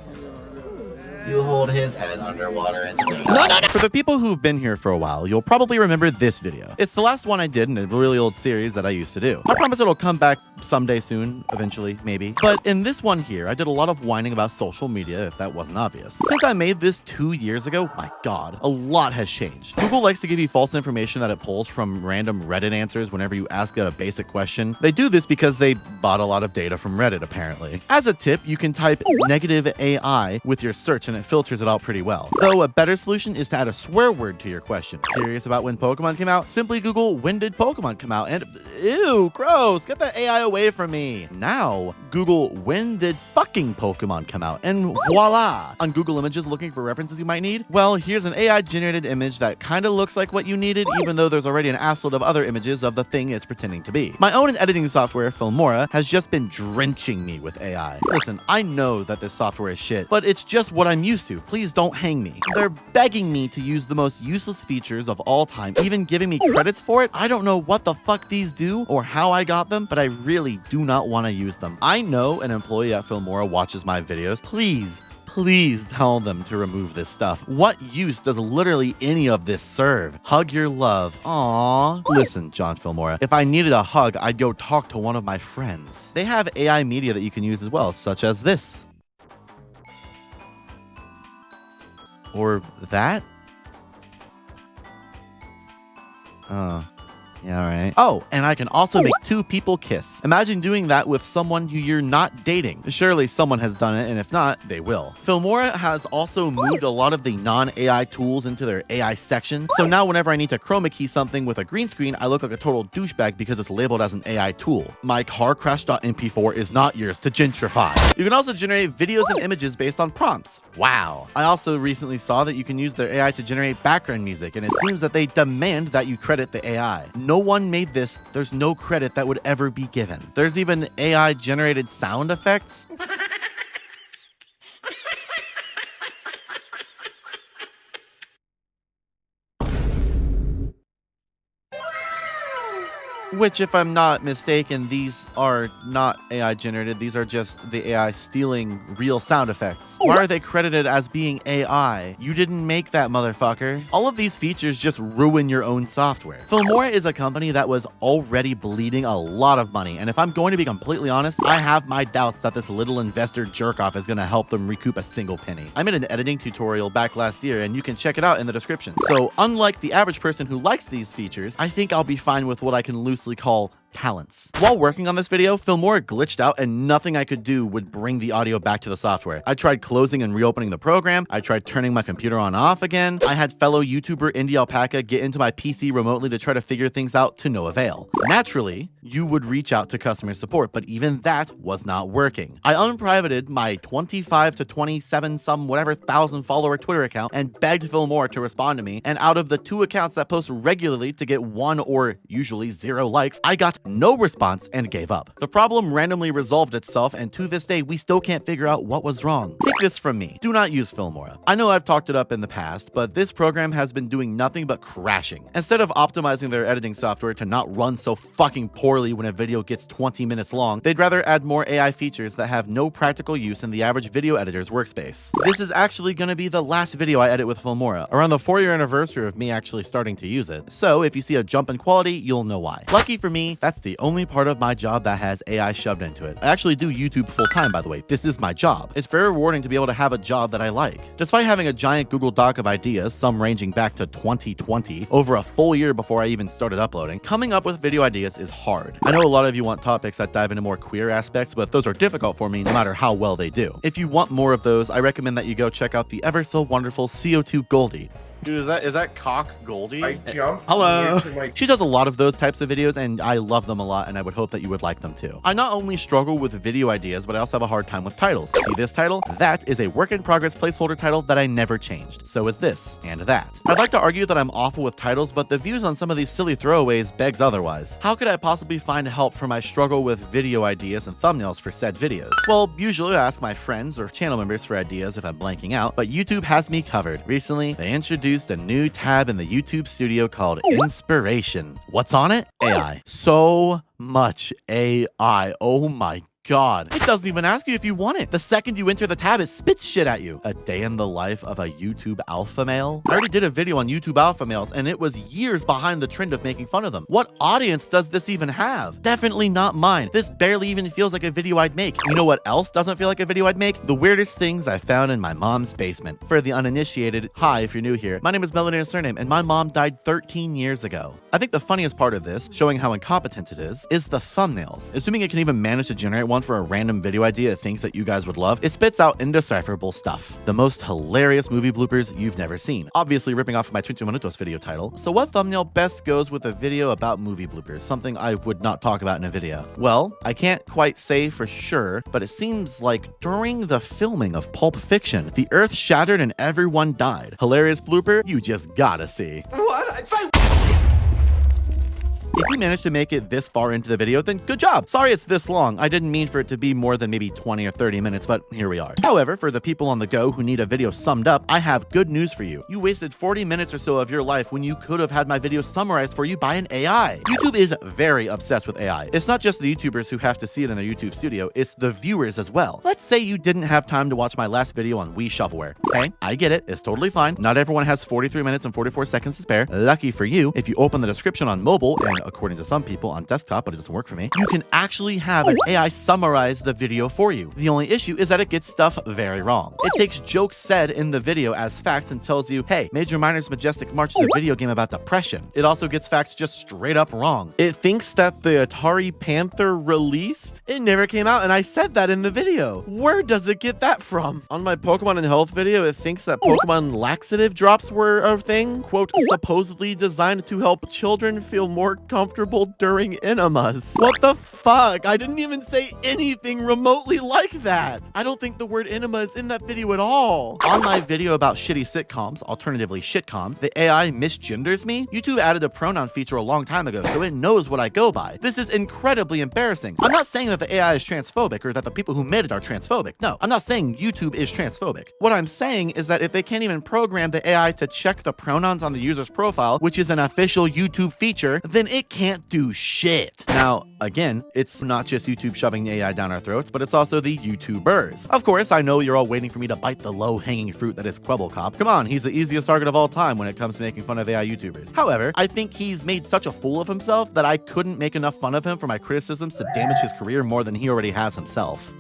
You hold his head underwater and For the people who've been here for a while, you'll probably remember this video. It's the last one I did in a really old series that I used to do. I promise it'll come back someday soon, eventually, maybe. But in this one here, I did a lot of whining about social media, if that wasn't obvious. Since I made this 2 years ago, my god, a lot has changed. Google likes to give you false information that it pulls from random Reddit answers whenever you ask it a basic question. They do this because they bought a lot of data from Reddit, apparently. As a tip, you can type negative AI with your search and it filters it out pretty well. Though a better solution is to add a swear word to your question. Curious about when Pokemon came out? Simply Google when did Pokemon come out and ew, gross, get that AI away from me. Now, Google when did fucking Pokemon come out and voila! On Google Images looking for references you might need? Well, here's an AI generated image that kind of looks like what you needed even though there's already an assload of other images of the thing it's pretending to be. My own editing software, Filmora, has just been drenching me with AI. Listen, I know that this software is shit, but it's just what I'm used to. Please don't hang me. They're begging me to use the most useless features of all time, even giving me credits for it. I don't know what the fuck these do or how I got them, but I really do not want to use them. I know an employee at Filmora watches my videos. Please tell them to remove this stuff. What use does literally any of this serve? Hug your love. Aww. Listen, John Filmora, if I needed a hug, I'd go talk to one of my friends. They have AI media that you can use as well, such as this. Or that? Oh. Yeah, alright. Oh, and I can also make two people kiss. Imagine doing that with someone who you're not dating. Surely someone has done it, and if not, they will. Filmora has also moved a lot of the non-AI tools into their AI section. So now whenever I need to chroma key something with a green screen, I look like a total douchebag because it's labeled as an AI tool. My car crash.mp4 is not yours to gentrify. You can also generate videos and images based on prompts. Wow. I also recently saw that you can use their AI to generate background music, and it seems that they demand that you credit the AI. No one made this. There's no credit that would ever be given. There's even AI generated sound effects. Which, if I'm not mistaken, these are not AI generated. These are just the AI stealing real sound effects. Why are they credited as being AI? You didn't make that, motherfucker. All of these features just ruin your own software. Filmora is a company that was already bleeding a lot of money, and if I'm going to be completely honest, I have my doubts that this little investor jerk-off is going to help them recoup a single penny. I made an editing tutorial back last year, and you can check it out in the description. So, unlike the average person who likes these features, I think I'll be fine with what I can loosely call talents. While working on this video, Filmora glitched out and nothing I could do would bring the audio back to the software. I tried closing and reopening the program. I tried turning my computer on off again. I had fellow YouTuber Indie Alpaca get into my PC remotely to try to figure things out to no avail. Naturally, you would reach out to customer support, but even that was not working. I unprivated my 25 to 27 some whatever thousand follower Twitter account and begged Filmora to respond to me, and out of the 2 accounts that post regularly to get 1 or usually 0 likes, I got no response and gave up. The problem randomly resolved itself, and to this day, we still can't figure out what was wrong. Take this from me. Do not use Filmora. I know I've talked it up in the past, but this program has been doing nothing but crashing. Instead of optimizing their editing software to not run so fucking poorly when a video gets 20 minutes long, they'd rather add more AI features that have no practical use in the average video editor's workspace. This is actually going to be the last video I edit with Filmora, around the 4-year anniversary of me actually starting to use it. So if you see a jump in quality, you'll know why. Lucky for me, that's the only part of my job that has AI shoved into it. I actually do YouTube full-time, by the way. This is my job. It's very rewarding to be able to have a job that I like. Despite having a giant Google Doc of ideas, some ranging back to 2020, over a full year before I even started uploading, coming up with video ideas is hard. I know a lot of you want topics that dive into more queer aspects, but those are difficult for me no matter how well they do. If you want more of those, I recommend that you go check out the ever so wonderful CO2 Goldie. Dude, is that Cock Goldie? Hello. She does a lot of those types of videos, and I love them a lot, and I would hope that you would like them too. I not only struggle with video ideas, but I also have a hard time with titles. See this title? That is a work-in-progress placeholder title that I never changed. So is this, and that. I'd like to argue that I'm awful with titles, but the views on some of these silly throwaways begs otherwise. How could I possibly find help for my struggle with video ideas and thumbnails for said videos? Well, usually I ask my friends or channel members for ideas if I'm blanking out, but YouTube has me covered. Recently, they introduced a new tab in the YouTube studio called Inspiration. What's on it? AI. So much AI. Oh my God. It doesn't even ask you if you want it. The second you enter the tab, it spits shit at you. A day in the life of a YouTube alpha male? I already did a video on YouTube alpha males, and it was years behind the trend of making fun of them. What audience does this even have? Definitely not mine. This barely even feels like a video I'd make. You know what else doesn't feel like a video I'd make? The weirdest things I found in my mom's basement. For the uninitiated, hi if you're new here, my name is Melbot Nosurname, and my mom died 13 years ago. I think the funniest part of this, showing how incompetent it is the thumbnails. Assuming it can even manage to generate one for a random video idea it thinks that you guys would love, it spits out indecipherable stuff. The most hilarious movie bloopers you've never seen. Obviously ripping off my 20 Minutos video title. So what thumbnail best goes with a video about movie bloopers? Something I would not talk about in a video. Well, I can't quite say for sure, but it seems like during the filming of Pulp Fiction, the earth shattered and everyone died. Hilarious blooper you just gotta see. What? If you managed to make it this far into the video, then good job. Sorry it's this long. I didn't mean for it to be more than maybe 20 or 30 minutes, but here we are. However, for the people on the go who need a video summed up, I have good news for you. You wasted 40 minutes or so of your life when you could have had my video summarized for you by an AI. YouTube is very obsessed with AI. It's not just the YouTubers who have to see it in their YouTube studio, it's the viewers as well. Let's say you didn't have time to watch my last video on Wii Shovelware. Okay, I get it. It's totally fine. Not everyone has 43 minutes and 44 seconds to spare. Lucky for you, if you open the description on mobile, and according to some people on desktop, but it doesn't work for me, you can actually have an AI summarize the video for you. The only issue is that it gets stuff very wrong. It takes jokes said in the video as facts and tells you, hey, Major Minor's Majestic March is a video game about depression. It also gets facts just straight up wrong. It thinks that the Atari Panther released. It never came out, and I said that in the video. Where does it get that from? On my Pokemon and Health video, it thinks that Pokemon laxative drops were a thing, quote, supposedly designed to help children feel more comfortable during enemas. What the fuck? I didn't even say anything remotely like that. I don't think the word enema is in that video at all. On my video about shitty sitcoms, alternatively shitcoms, the AI misgenders me. YouTube added a pronoun feature a long time ago, so it knows what I go by. This is incredibly embarrassing. I'm not saying that the AI is transphobic or that the people who made it are transphobic. No, I'm not saying YouTube is transphobic. What I'm saying is that if they can't even program the AI to check the pronouns on the user's profile, which is an official YouTube feature, then it can't do shit. Now, again, it's not just YouTube shoving the AI down our throats, but it's also the YouTubers. Of course, I know you're all waiting for me to bite the low-hanging fruit that is Quebblecop. Come on, he's the easiest target of all time when it comes to making fun of AI YouTubers. However, I think he's made such a fool of himself that I couldn't make enough fun of him for my criticisms to damage his career more than he already has himself.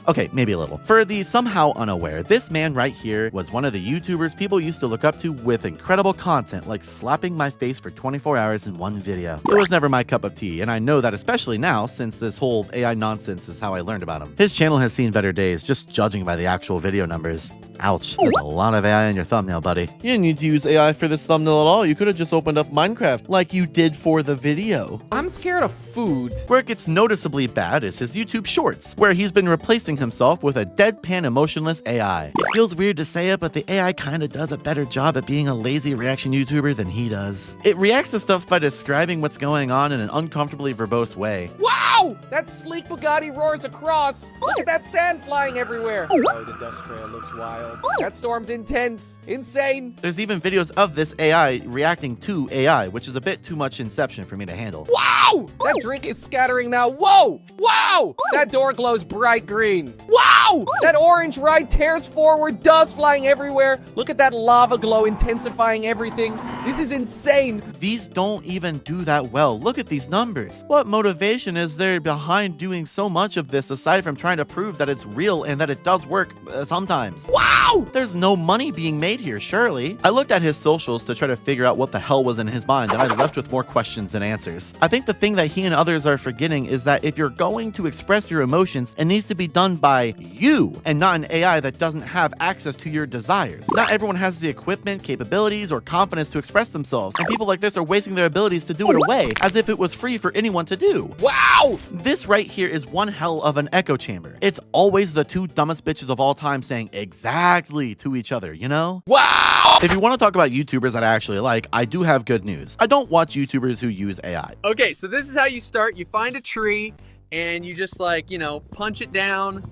Okay, maybe a little. For the somehow unaware, this man right here was one of the YouTubers people used to look up to with incredible content like slapping my face for 24 hours in one video. It was never my cup of tea, and I know that especially now since this whole AI nonsense is how I learned about him. His channel has seen better days, just judging by the actual video numbers. Ouch, there's a lot of AI in your thumbnail, buddy. You didn't need to use AI for this thumbnail at all. You could have just opened up Minecraft like you did for the video. I'm scared of food. Where it gets noticeably bad is his YouTube Shorts, where he's been replacing himself with a deadpan emotionless AI. It feels weird to say it, but the AI kinda does a better job at being a lazy reaction YouTuber than he does. It reacts to stuff by describing what's going on in an uncomfortably verbose way. Wow! That sleek Bugatti roars across. Look at that sand flying everywhere. Oh, the dust trail looks wild. That storm's intense. Insane. There's even videos of this AI reacting to AI, which is a bit too much Inception for me to handle. Wow! That drink is scattering now. Whoa! Wow! That door glows bright green. Wow! That orange ride tears forward, dust flying everywhere. Look at that lava glow intensifying everything. This is insane. These don't even do that well. Look at these numbers. What motivation is there they're behind doing so much of this aside from trying to prove that it's real and that it does work sometimes. Wow! There's no money being made here, surely. I looked at his socials to try to figure out what the hell was in his mind, and I left with more questions than answers. I think the thing that he and others are forgetting is that if you're going to express your emotions, it needs to be done by you and not an AI that doesn't have access to your desires. Not everyone has the equipment, capabilities, or confidence to express themselves, and people like this are wasting their abilities to do it away as if it was free for anyone to do. Wow! This right here is one hell of an echo chamber. It's always the two dumbest bitches of all time saying exactly to each other, you know? Wow! If you want to talk about YouTubers that I actually like, I do have good news. I don't watch YouTubers who use AI. Okay, so this is how you start. You find a tree and you just like, you know, punch it down.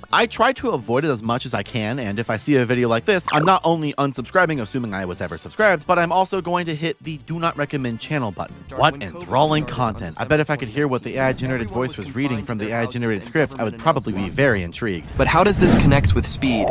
I try to avoid it as much as I can, and if I see a video like this, I'm not only unsubscribing, assuming I was ever subscribed, but I'm also going to hit the do not recommend channel button. What enthralling content. I bet if I could hear what the AI-generated voice was reading from the AI-generated script, I would probably be very intrigued. But how does this connect with Speed?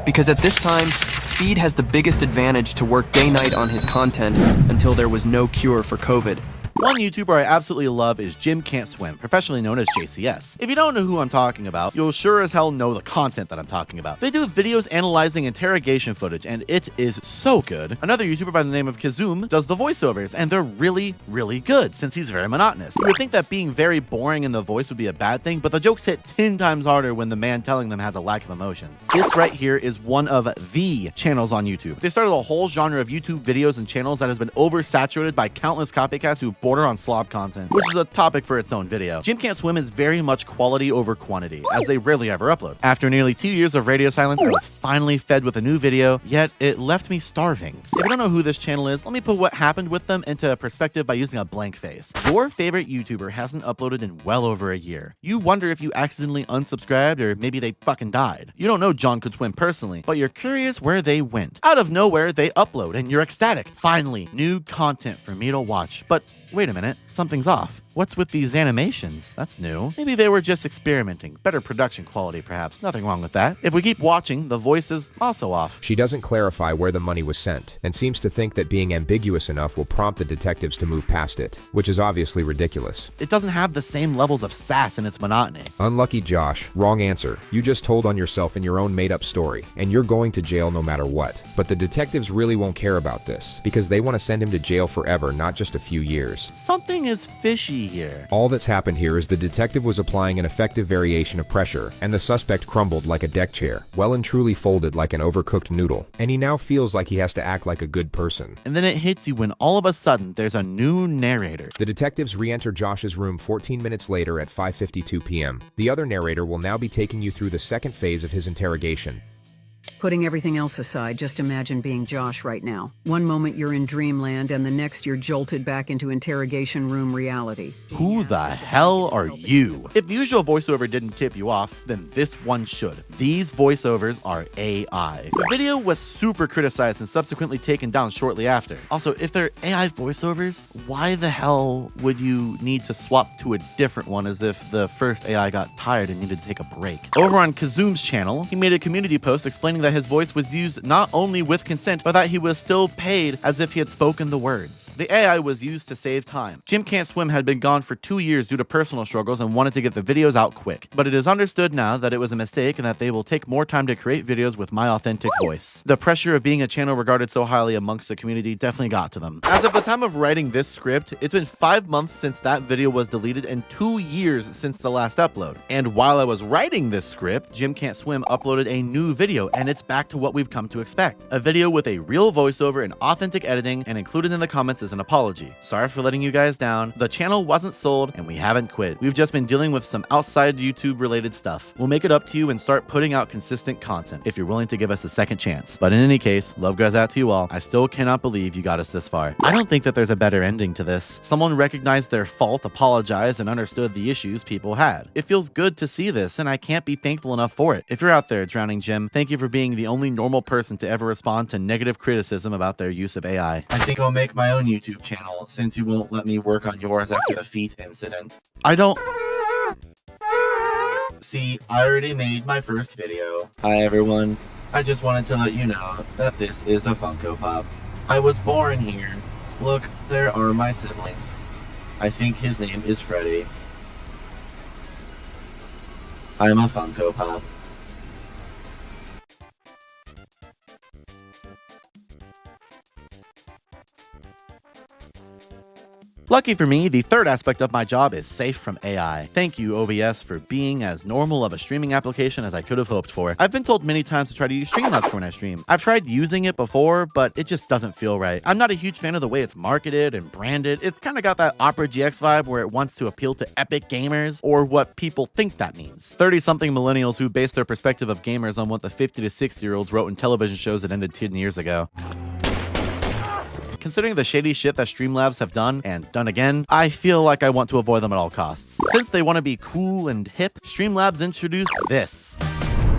Because at this time, Speed has the biggest advantage to work day-night on his content until there was no cure for COVID. One YouTuber I absolutely love is Jim Can't Swim, professionally known as JCS. If you don't know who I'm talking about, you'll sure as hell know the content that I'm talking about. They do videos analyzing interrogation footage, and it is so good. Another YouTuber by the name of Kazum does the voiceovers, and they're really, really good, since he's very monotonous. You would think that being very boring in the voice would be a bad thing, but the jokes hit 10 times harder when the man telling them has a lack of emotions. This right here is one of the channels on YouTube. They started a whole genre of YouTube videos and channels that has been oversaturated by countless copycats who border on slob content, which is a topic for its own video. Jim Can't Swim is very much quality over quantity, as they rarely ever upload. After nearly 2 years of radio silence, I was finally fed with a new video, yet it left me starving. If you don't know who this channel is, let me put what happened with them into perspective by using a blank face. Your favorite YouTuber hasn't uploaded in well over a year. You wonder if you accidentally unsubscribed or maybe they fucking died. You don't know John Could Swim personally, but you're curious where they went. Out of nowhere, they upload and you're ecstatic. Finally, new content for me to watch. But wait a minute, something's off. What's with these animations? That's new. Maybe they were just experimenting. Better production quality, perhaps. Nothing wrong with that. If we keep watching, the voice is also off. She doesn't clarify where the money was sent, and seems to think that being ambiguous enough will prompt the detectives to move past it, which is obviously ridiculous. It doesn't have the same levels of sass in its monotony. Unlucky Josh. Wrong answer. You just told on yourself in your own made-up story, and you're going to jail no matter what. But the detectives really won't care about this, because they want to send him to jail forever, not just a few years. Something is fishy here. All that's happened here is the detective was applying an effective variation of pressure, and the suspect crumbled like a deck chair, well and truly folded like an overcooked noodle, and he now feels like he has to act like a good person. And then it hits you when all of a sudden there's a new narrator. The detectives re-enter Josh's room 14 minutes later at 5:52 p.m. The other narrator will now be taking you through the second phase of his interrogation. Putting everything else aside, just imagine being Josh right now. One moment you're in dreamland, and the next you're jolted back into interrogation room reality. Who the hell are you? If the usual voiceover didn't tip you off, then this one should. These voiceovers are AI. The video was super criticized and subsequently taken down shortly after. Also, if they're AI voiceovers, why the hell would you need to swap to a different one as if the first AI got tired and needed to take a break? Over on Kazum's channel, he made a community post explaining that his voice was used not only with consent, but that he was still paid as if he had spoken the words. The AI was used to save time. Jim Can't Swim had been gone for 2 years due to personal struggles and wanted to get the videos out quick. But it is understood now that it was a mistake and that they will take more time to create videos with my authentic voice. The pressure of being a channel regarded so highly amongst the community definitely got to them. As of the time of writing this script, it's been 5 months since that video was deleted and 2 years since the last upload. And while I was writing this script, Jim Can't Swim uploaded a new video, and it's back to what we've come to expect. A video with a real voiceover and authentic editing, and included in the comments is an apology. Sorry for letting you guys down. The channel wasn't sold and we haven't quit. We've just been dealing with some outside YouTube related stuff. We'll make it up to you and start putting out consistent content if you're willing to give us a second chance. But in any case, love goes out to you all. I still cannot believe you got us this far. I don't think that there's a better ending to this. Someone recognized their fault, apologized, and understood the issues people had. It feels good to see this, and I can't be thankful enough for it. If you're out there, Drowning Jim, thank you for being the only normal person to ever respond to negative criticism about their use of AI. I think I'll make my own YouTube channel since you won't let me work on yours after the feet incident. I don't... See, I already made my first video. Hi everyone. I just wanted to let you know that this is a Funko Pop. I was born here. Look, there are my siblings. I think his name is Freddy. I'm a Funko Pop. Lucky for me, the third aspect of my job is safe from AI. Thank you, OBS, for being as normal of a streaming application as I could have hoped for. I've been told many times to try to use Streamlabs when I stream. I've tried using it before, but it just doesn't feel right. I'm not a huge fan of the way it's marketed and branded. It's kind of got that Opera GX vibe where it wants to appeal to epic gamers, or what people think that means. 30-something millennials who base their perspective of gamers on what the 50 to 60-year-olds wrote in television shows that ended 10 years ago. Considering the shady shit that Streamlabs have done, and done again, I feel like I want to avoid them at all costs. Since they want to be cool and hip, Streamlabs introduced this.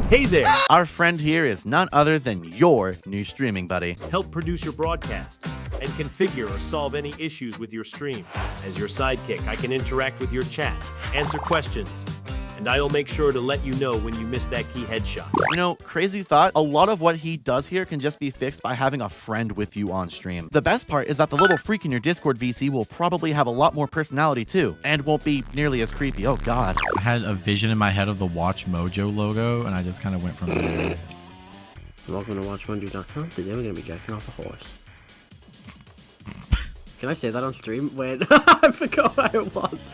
Hey there! Our friend here is none other than your new streaming buddy. Help produce your broadcast and configure or solve any issues with your stream. As your sidekick, I can interact with your chat, answer questions, and I'll make sure to let you know when you miss that key headshot. You know, crazy thought, a lot of what he does here can just be fixed by having a friend with you on stream. The best part is that the little freak in your Discord VC will probably have a lot more personality too, and won't be nearly as creepy. Oh god. I had a vision in my head of the Watch Mojo logo, and I just kind of went from there. Welcome to WatchMojo.com. Today we're going to be jacking off a horse. Can I say that on stream? Wait, I forgot where it was.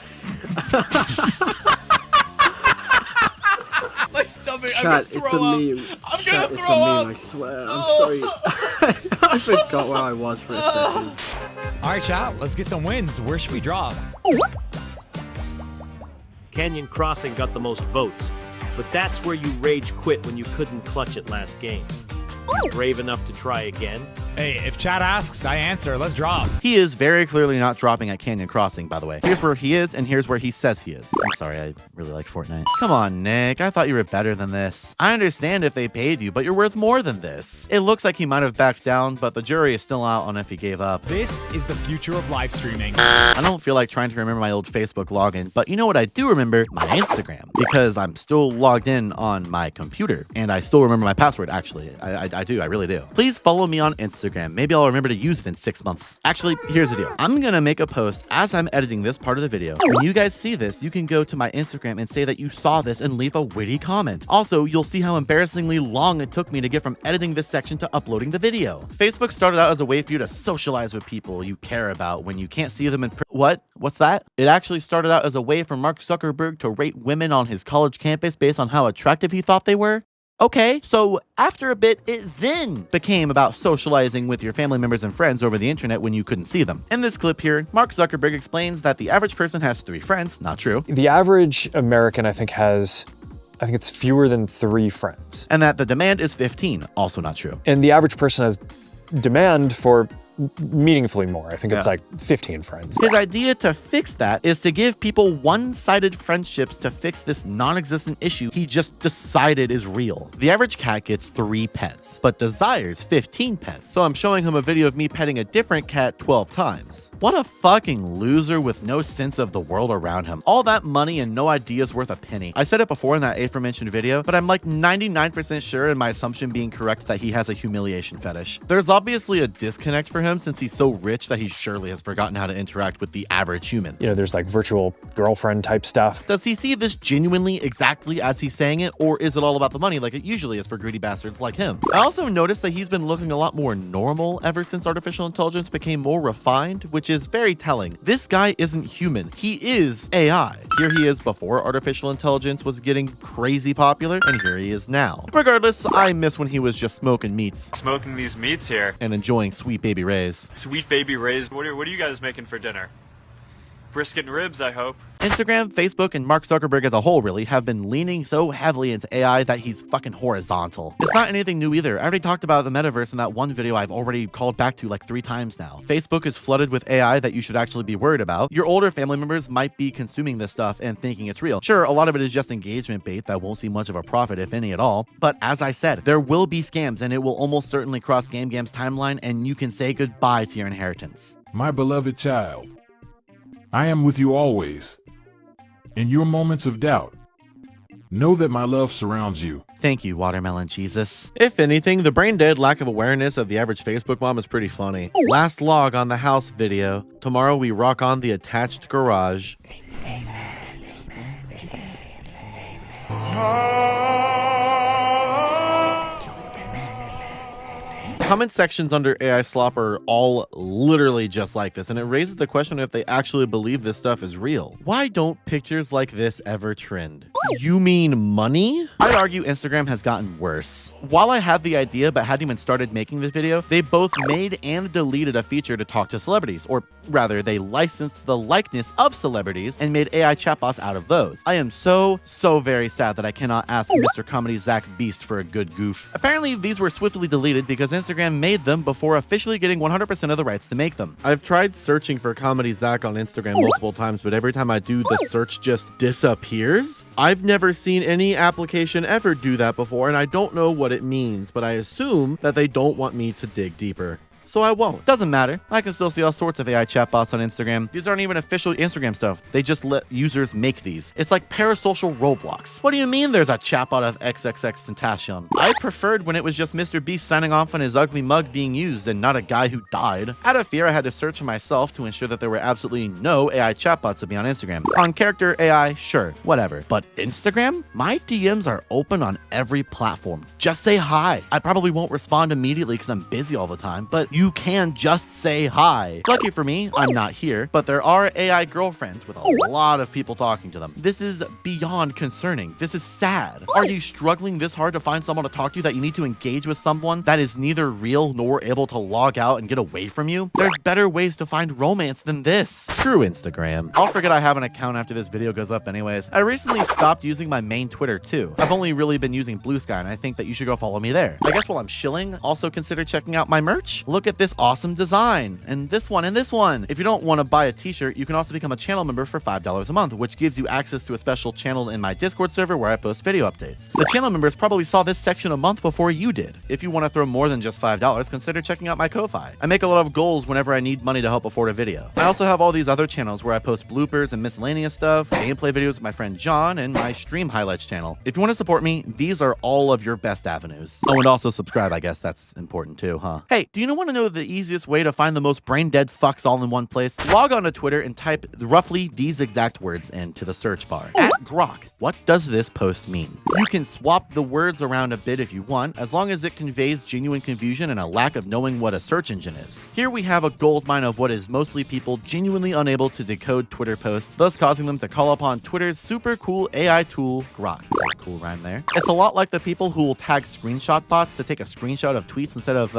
My stomach, Chat, it's a meme. I'm gonna throw up. It's a meme, I swear. I'm sorry. I forgot where I was for a second. Alright, chat, let's get some wins. Where should we drop? Canyon Crossing got the most votes, but that's where you rage quit when you couldn't clutch it last game. You brave enough to try again? Hey, if chat asks, I answer. Let's drop. He is very clearly not dropping at Canyon Crossing, by the way. Here's where he is, and here's where he says he is. I'm sorry, I really like Fortnite. Come on, Nick. I thought you were better than this. I understand if they paid you, but you're worth more than this. It looks like he might have backed down, but the jury is still out on if he gave up. This is the future of live streaming. I don't feel like trying to remember my old Facebook login, but you know what I do remember? My Instagram, because I'm still logged in on my computer, and I still remember my password, actually. I do, I really do. Please follow me on Instagram. Maybe I'll remember to use it in 6 months. Actually, here's the deal. I'm gonna make a post as I'm editing this part of the video. When you guys see this, you can go to my Instagram and say that you saw this and leave a witty comment. Also, you'll see how embarrassingly long it took me to get from editing this section to uploading the video. Facebook started out as a way for you to socialize with people you care about when you can't see them in What? What's that? It actually started out as a way for Mark Zuckerberg to rate women on his college campus based on how attractive he thought they were. Okay, so after a bit, it then became about socializing with your family members and friends over the internet when you couldn't see them. In this clip here, Mark Zuckerberg explains that the average person has 3 friends, not true. The average American, I think it's fewer than 3 friends. And that the demand is 15, also not true. And the average person has demand for meaningfully more. I think it's like 15 friends. His idea to fix that is to give people one-sided friendships to fix this non-existent issue he just decided is real. The average cat gets 3 pets, but desires 15 pets. So I'm showing him a video of me petting a different cat 12 times. What a fucking loser with no sense of the world around him. All that money and no ideas worth a penny. I said it before in that aforementioned video, but I'm like 99% sure in my assumption being correct that he has a humiliation fetish. There's obviously a disconnect for him since he's so rich that he surely has forgotten how to interact with the average human. You know, there's like virtual girlfriend type stuff. Does he see this genuinely exactly as he's saying it, or is it all about the money like it usually is for greedy bastards like him? I also noticed that he's been looking a lot more normal ever since artificial intelligence became more refined, which is very telling. This guy isn't human. He is AI. Here he is before artificial intelligence was getting crazy popular, and here he is now. Regardless, I miss when he was just smoking meats. Smoking these meats here. And enjoying Sweet Baby Ray's. Sweet Baby Ray's. What are you guys making for dinner? Brisket and ribs, I hope. Instagram, Facebook, and Mark Zuckerberg as a whole really have been leaning so heavily into AI that he's fucking horizontal. It's not anything new either. I already talked about the metaverse in that one video I've already called back to like 3 times now. Facebook is flooded with AI that you should actually be worried about. Your older family members might be consuming this stuff and thinking it's real. Sure, a lot of it is just engagement bait that won't see much of a profit, if any at all. But as I said, there will be scams and it will almost certainly cross GameGam's timeline and you can say goodbye to your inheritance. My beloved child, I am with you always. In your moments of doubt, know that my love surrounds you. Thank you, Watermelon Jesus. If anything, the brain-dead lack of awareness of the average Facebook mom is pretty funny. Last log on the house video. Tomorrow we rock on the attached garage. Comment sections under AI Slop are all literally just like this, and it raises the question if they actually believe this stuff is real. Why don't pictures like this ever trend? You mean money? I'd argue Instagram has gotten worse. While I had the idea but hadn't even started making this video, they both made and deleted a feature to talk to celebrities, or rather, they licensed the likeness of celebrities and made AI chatbots out of those. I am so very sad that I cannot ask Mr. Comedy Zach Beast for a good goof. Apparently, these were swiftly deleted because Instagram made them before officially getting 100% of the rights to make them. I've tried searching for Comedy Zach on Instagram multiple times, but every time I do, the search just disappears. I've never seen any application ever do that before, and I don't know what it means, but I assume that they don't want me to dig deeper. So I won't. Doesn't matter. I can still see all sorts of AI chatbots on Instagram. These aren't even official Instagram stuff. They just let users make these. It's like parasocial Roblox. What do you mean there's a chatbot of XXXTentacion? I preferred when it was just Mr. Beast signing off on his ugly mug being used and not a guy who died. Out of fear, I had to search for myself to ensure that there were absolutely no AI chatbots to be on Instagram. On character.ai, sure, whatever. But Instagram? My DMs are open on every platform. Just say hi. I probably won't respond immediately because I'm busy all the time, but you can just say hi. Lucky for me, I'm not here, but there are AI girlfriends with a lot of people talking to them. This is beyond concerning. This is sad. Are you struggling this hard to find someone to talk to that you need to engage with someone that is neither real nor able to log out and get away from you? There's better ways to find romance than this. Screw Instagram. I'll forget I have an account after this video goes up anyways. I recently stopped using my main Twitter too. I've only really been using Blue Sky, and I think that you should go follow me there. I guess while I'm shilling, also consider checking out my merch. Look at this awesome design, and this one, and this one. If you don't want to buy a t-shirt, you can also become a channel member for $5 a month, which gives you access to a special channel in my Discord server where I post video updates. The channel members probably saw this section a month before you did. If you want to throw more than just $5, consider checking out my Ko-Fi. I make a lot of goals whenever I need money to help afford a video. I also have all these other channels where I post bloopers and miscellaneous stuff, gameplay videos with my friend John, and my stream highlights channel. If you want to support me, these are all of your best avenues. Oh, and also subscribe, I guess that's important too, huh? Hey, do you want to know the easiest way to find the most brain-dead fucks all in one place? Log on to Twitter and type roughly these exact words into the search bar. @Grok. What does this post mean? You can swap the words around a bit if you want, as long as it conveys genuine confusion and a lack of knowing what a search engine is. Here we have a goldmine of what is mostly people genuinely unable to decode Twitter posts, thus causing them to call upon Twitter's super cool AI tool, Grok. Cool rhyme there. It's a lot like the people who will tag screenshot bots to take a screenshot of tweets instead of,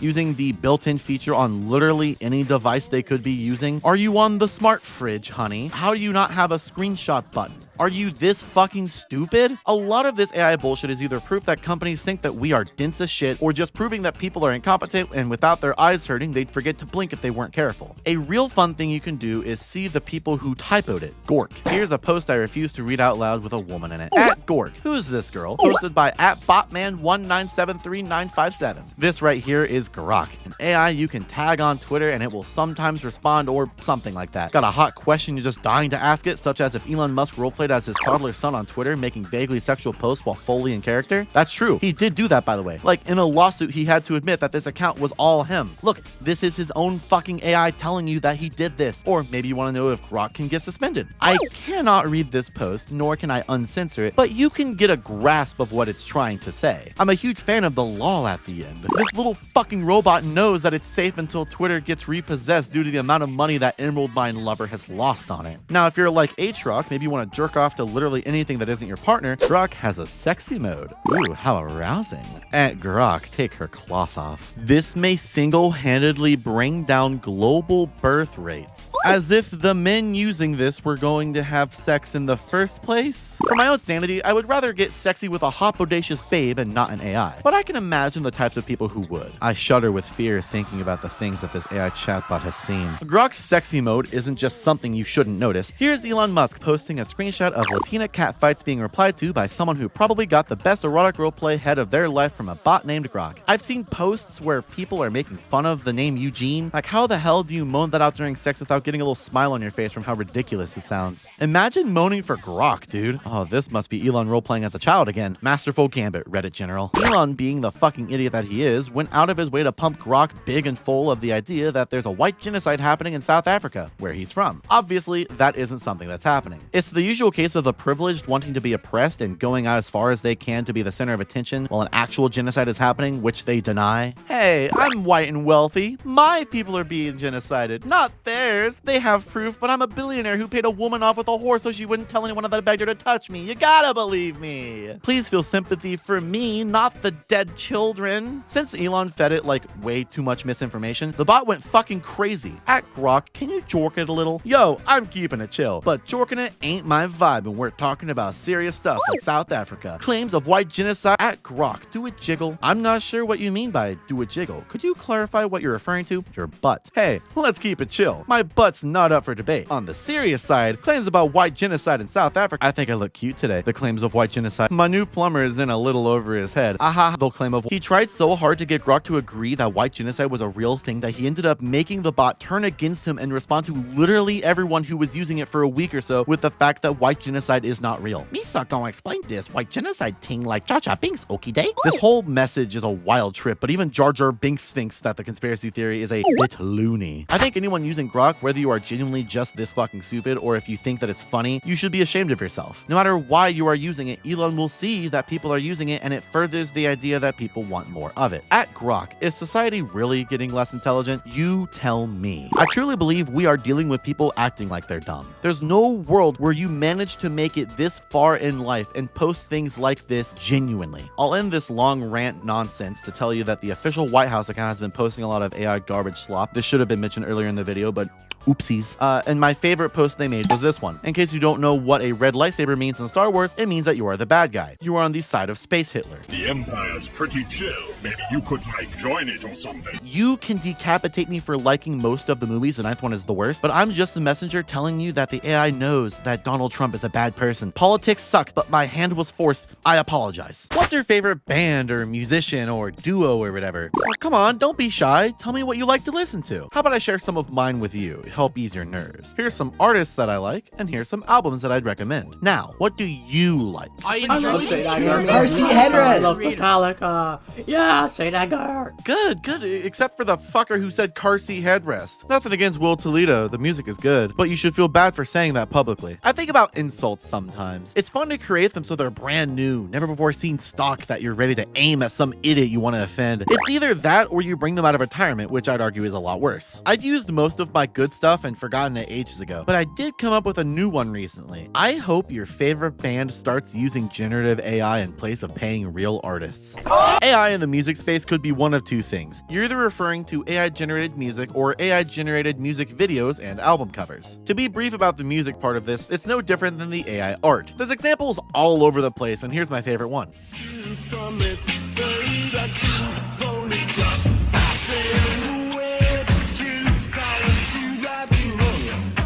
using the built-in feature on literally any device they could be using. Are you on the smart fridge, honey? How do you not have a screenshot button? Are you this fucking stupid? A lot of this AI bullshit is either proof that companies think that we are dense as shit, or just proving that people are incompetent and without their eyes hurting, they'd forget to blink if they weren't careful. A real fun thing you can do is see the people who typoed it. Gork. Here's a post I refuse to read out loud with a woman in it. @Gork. Who's this girl? Posted by @Botman1973957. This right here is Grok, an AI you can tag on Twitter and it will sometimes respond or something like that. Got a hot question you're just dying to ask it, such as if Elon Musk roleplayed as his toddler son on Twitter, making vaguely sexual posts while fully in character? That's true. He did do that, by the way. Like, in a lawsuit, he had to admit that this account was all him. Look, this is his own fucking AI telling you that he did this. Or maybe you want to know if Grok can get suspended. I cannot read this post, nor can I uncensor it, but you can get a grasp of what it's trying to say. I'm a huge fan of the law at the end. This little fucking robot knows that it's safe until Twitter gets repossessed due to the amount of money that Emerald Mine Lover has lost on it. Now, if you're like Aatrox, maybe you want to jerk off to literally anything that isn't your partner, Grok has a sexy mode. Ooh, how arousing. @Grok, take her cloth off. This may single-handedly bring down global birth rates. As if the men using this were going to have sex in the first place? For my own sanity, I would rather get sexy with a hot bodacious babe and not an AI. But I can imagine the types of people who would. I shudder with with fear thinking about the things that this AI chatbot has seen. Grok's sexy mode isn't just something you shouldn't notice. Here's Elon Musk posting a screenshot of Latina catfights being replied to by someone who probably got the best erotic roleplay head of their life from a bot named Grok. I've seen posts where people are making fun of the name Eugene. Like, how the hell do you moan that out during sex without getting a little smile on your face from how ridiculous it sounds? Imagine moaning for Grok, dude. Oh, this must be Elon roleplaying as a child again. Masterful gambit, Reddit general. Elon, being the fucking idiot that he is, went out of his way to pump Grok big and full of the idea that there's a white genocide happening in South Africa, where he's from. Obviously, that isn't something that's happening. It's the usual case of the privileged wanting to be oppressed and going out as far as they can to be the center of attention while an actual genocide is happening, which they deny. Hey, I'm white and wealthy. My people are being genocided, not theirs. They have proof, but I'm a billionaire who paid a woman off with a horse so she wouldn't tell anyone that I begged her to touch me. You gotta believe me. Please feel sympathy for me, not the dead children. Since Elon fed it like way too much misinformation, the bot went fucking crazy. At Grok, can you jork it a little? Yo, I'm keeping it chill, but jorking it ain't my vibe, and we're talking about serious stuff like South Africa. Claims of white genocide at Grok. Do it jiggle. I'm not sure what you mean by do it jiggle. Could you clarify what you're referring to? Your butt. Hey, let's keep it chill. My butt's not up for debate. On the serious side, claims about white genocide in South Africa. I think I look cute today. The claims of white genocide. My new plumber is in a little over his head. Aha, they'll claim of. He tried so hard to get Grok to agree that white genocide was a real thing that he ended up making the bot turn against him and respond to literally everyone who was using it for a week or so with the fact that white genocide is not real. Misa gonna explain this white genocide thing like Cha Cha Binks, okie day. This whole message is a wild trip, but even Jar Jar Binks thinks that the conspiracy theory is a bit loony. I think anyone using Grok, whether you are genuinely just this fucking stupid or if you think that it's funny, you should be ashamed of yourself. No matter why you are using it, Elon will see that people are using it and it furthers the idea that people want more of it. At Grok, is society really getting less intelligent? You tell me. I truly believe we are dealing with people acting like they're dumb. There's no world where you manage to make it this far in life and post things like this genuinely. I'll end this long rant nonsense to tell you that the official White House account has been posting a lot of AI garbage slop. This should have been mentioned earlier in the video, but oopsies. And my favorite post they made was this one. In case you don't know what a red lightsaber means in Star Wars, it means that you are the bad guy. You are on the side of Space Hitler. The Empire's pretty chill. Maybe you could, join it or something. You can decapitate me for liking most of the movies, the ninth one is the worst, but I'm just the messenger telling you that the AI knows that Donald Trump is a bad person. Politics suck, but my hand was forced. I apologize. What's your favorite band or musician or duo or whatever? Well, come on, don't be shy. Tell me what you like to listen to. How about I share some of mine with you? Help ease your nerves. Here's some artists that I like, and here's some albums that I'd recommend. Now, what do you like? I love Percy Headrest. I love Metallica. Yeah, say that girl. Good, except for the fucker who said car seat headrest. Nothing against Will Toledo, the music is good, but you should feel bad for saying that publicly. I think about insults sometimes. It's fun to create them so they're brand new, never before seen stock that you're ready to aim at some idiot you want to offend. It's either that or you bring them out of retirement, which I'd argue is a lot worse. I've used most of my good stuff and forgotten it ages ago, but I did come up with a new one recently. I hope your favorite band starts using generative AI in place of paying real artists. AI in the music space could be one of two things. You're either referring to AI-generated music or AI-generated music videos and album covers. To be brief about the music part of this, it's no different than the AI art. There's examples all over the place, and here's my favorite one.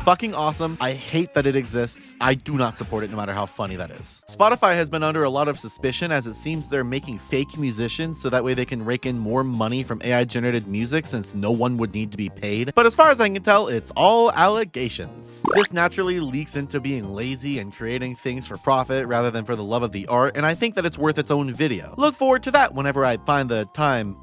Fucking awesome. I hate that it exists. I do not support it no matter how funny that is. Spotify has been under a lot of suspicion as it seems they're making fake musicians so that way they can rake in more money from AI generated music since no one would need to be paid. But as far as I can tell, it's all allegations. This naturally leaks into being lazy and creating things for profit rather than for the love of the art, and I think that it's worth its own video. Look forward to that whenever I find the time,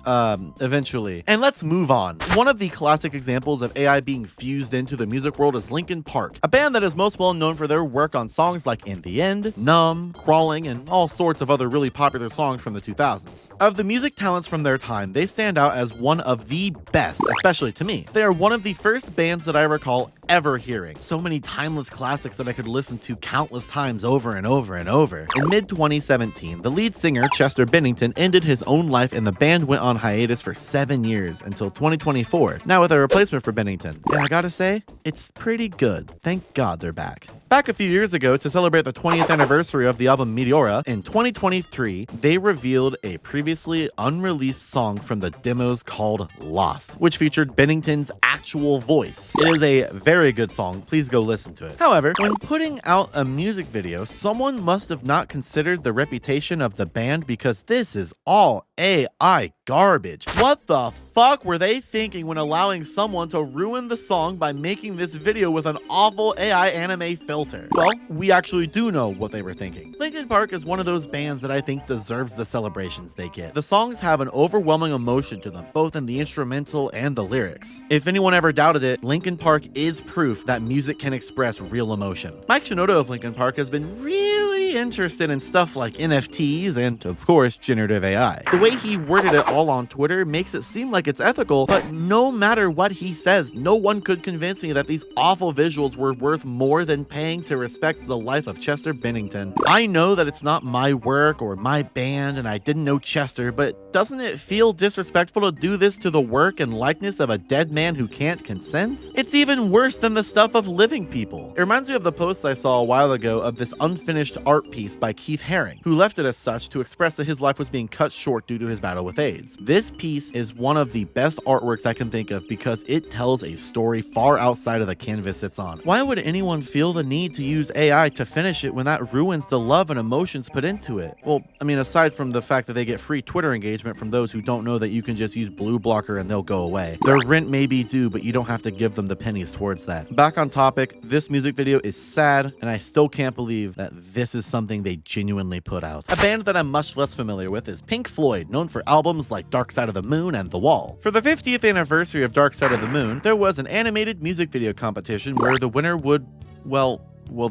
eventually. And let's move on. One of the classic examples of AI being fused into the music world is Linkin Park, a band that is most well known for their work on songs like In the End, Numb, Crawling, and all sorts of other really popular songs from the 2000s. Of the music talents from their time, they stand out as one of the best, especially to me. They are one of the first bands that I recall ever hearing. So many timeless classics that I could listen to countless times over and over and over. In mid-2017, the lead singer, Chester Bennington, ended his own life and the band went on hiatus for 7 years until 2024, now with a replacement for Bennington. And I gotta say, it's pretty good. Thank God they're back. Back a few years ago, to celebrate the 20th anniversary of the album Meteora, in 2023, they revealed a previously unreleased song from the demos called Lost, which featured Bennington's actual voice. It is a very good song, please go listen to it. However, when putting out a music video, someone must have not considered the reputation of the band because this is all AI garbage. What the fuck were they thinking when allowing someone to ruin the song by making this video with an awful AI anime filter? Well, we actually do know what they were thinking. Linkin Park is one of those bands that I think deserves the celebrations they get. The songs have an overwhelming emotion to them, both in the instrumental and the lyrics. If anyone ever doubted it, Linkin Park is proof that music can express real emotion. Mike Shinoda of Linkin Park has been really interested in stuff like NFTs and, of course, generative AI. The way he worded it all on Twitter makes it seem like it's ethical, but no matter what he says, no one could convince me that these awful visuals were worth more than paying to respect the life of Chester Bennington. I know that it's not my work or my band and I didn't know Chester, but doesn't it feel disrespectful to do this to the work and likeness of a dead man who can't consent? It's even worse than the stuff of living people. It reminds me of the post I saw a while ago of this unfinished art piece by Keith Haring, who left it as such to express that his life was being cut short due to his battle with AIDS. This piece is one of the best artworks I can think of because it tells a story far outside of the canvas it's on. Why would anyone feel the need to use AI to finish it when that ruins the love and emotions put into it? Well, I mean, aside from the fact that they get free Twitter engagement from those who don't know that you can just use Blue Blocker and they'll go away. Their rent may be due, but you don't have to give them the pennies towards that. Back on topic, this music video is sad, and I still can't believe that this is something they genuinely put out. A band that I'm much less familiar with is Pink Floyd, known for albums like Dark Side of the Moon and The Wall. For the 50th anniversary of Dark Side of the Moon, there was an animated music video competition where the winner would, well,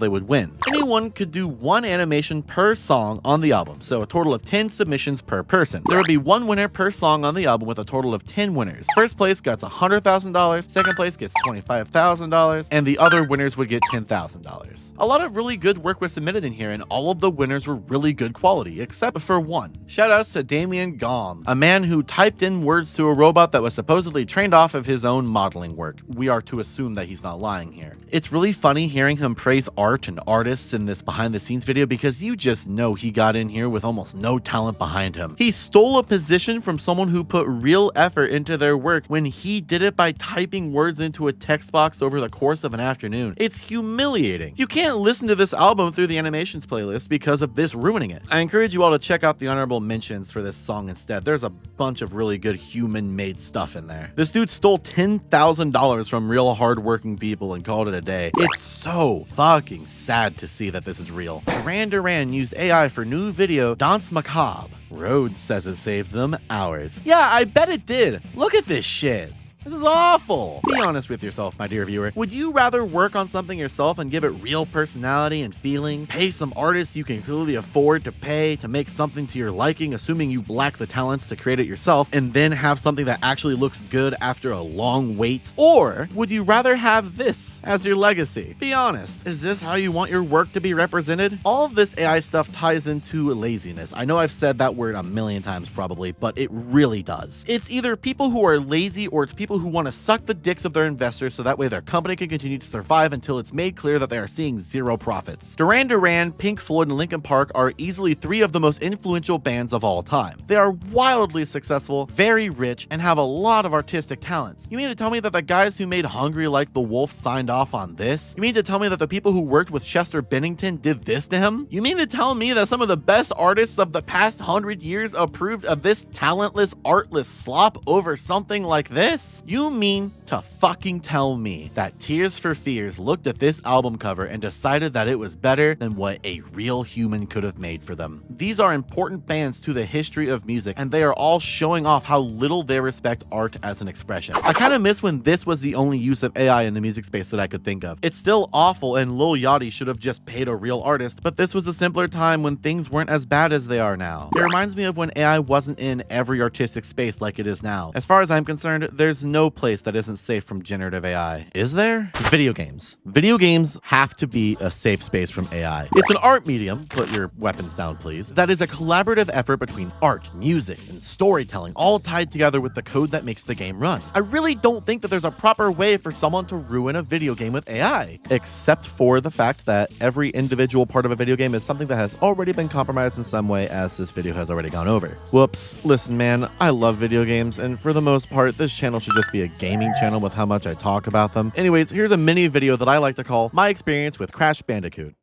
they would win. Anyone could do one animation per song on the album, so a total of 10 submissions per person. There would be one winner per song on the album with a total of 10 winners. First place gets $100,000, second place gets $25,000, and the other winners would get $10,000. A lot of really good work was submitted in here, and all of the winners were really good quality, except for one. Shoutouts to Damien Gom, a man who typed in words to a robot that was supposedly trained off of his own modeling work. We are to assume that he's not lying here. It's really funny hearing him praise art and artists in this behind the scenes video because you just know he got in here with almost no talent behind him. He stole a position from someone who put real effort into their work when he did it by typing words into a text box over the course of an afternoon. It's humiliating. You can't listen to this album through the animations playlist because of this ruining it. I encourage you all to check out the honorable mentions for this song instead. There's a bunch of really good human-made stuff in there. This dude stole $10,000 from real hardworking people and called it a day. It's so fucking sad to see that this is real. Duran used AI for new video Danse Macabre. Rhodes says it saved them hours. Yeah, I bet it did. Look at this shit. This is awful. Be honest with yourself, my dear viewer. Would you rather work on something yourself and give it real personality and feeling? Pay some artists you can clearly afford to pay to make something to your liking, assuming you lack the talents to create it yourself, and then have something that actually looks good after a long wait? Or would you rather have this as your legacy? Be honest. Is this how you want your work to be represented? All of this AI stuff ties into laziness. I know I've said that word a million times probably, but it really does. It's either people who are lazy or it's people who want to suck the dicks of their investors so that way their company can continue to survive until it's made clear that they are seeing zero profits. Duran, Pink Floyd, and Linkin Park are easily three of the most influential bands of all time. They are wildly successful, very rich, and have a lot of artistic talents. You mean to tell me that the guys who made Hungry Like the Wolf signed off on this? You mean to tell me that the people who worked with Chester Bennington did this to him? You mean to tell me that some of the best artists of the past 100 years approved of this talentless, artless slop over something like this? You mean to fucking tell me that Tears for Fears looked at this album cover and decided that it was better than what a real human could have made for them? These are important bands to the history of music, and they are all showing off how little they respect art as an expression. I kind of miss when this was the only use of AI in the music space that I could think of. It's still awful, and Lil Yachty should have just paid a real artist, but this was a simpler time when things weren't as bad as they are now. It reminds me of when AI wasn't in every artistic space like it is now. As far as I'm concerned, there's no place that isn't safe from generative AI. Is there? Video games. Video games have to be a safe space from AI. It's an art medium, put your weapons down please, that is a collaborative effort between art, music, and storytelling, all tied together with the code that makes the game run. I really don't think that there's a proper way for someone to ruin a video game with AI, except for the fact that every individual part of a video game is something that has already been compromised in some way, as this video has already gone over. Whoops. Listen, man, I love video games, and for the most part, this channel should just be a gaming channel with how much I talk about them. Anyways, here's a mini video that I like to call My Experience with Crash Bandicoot.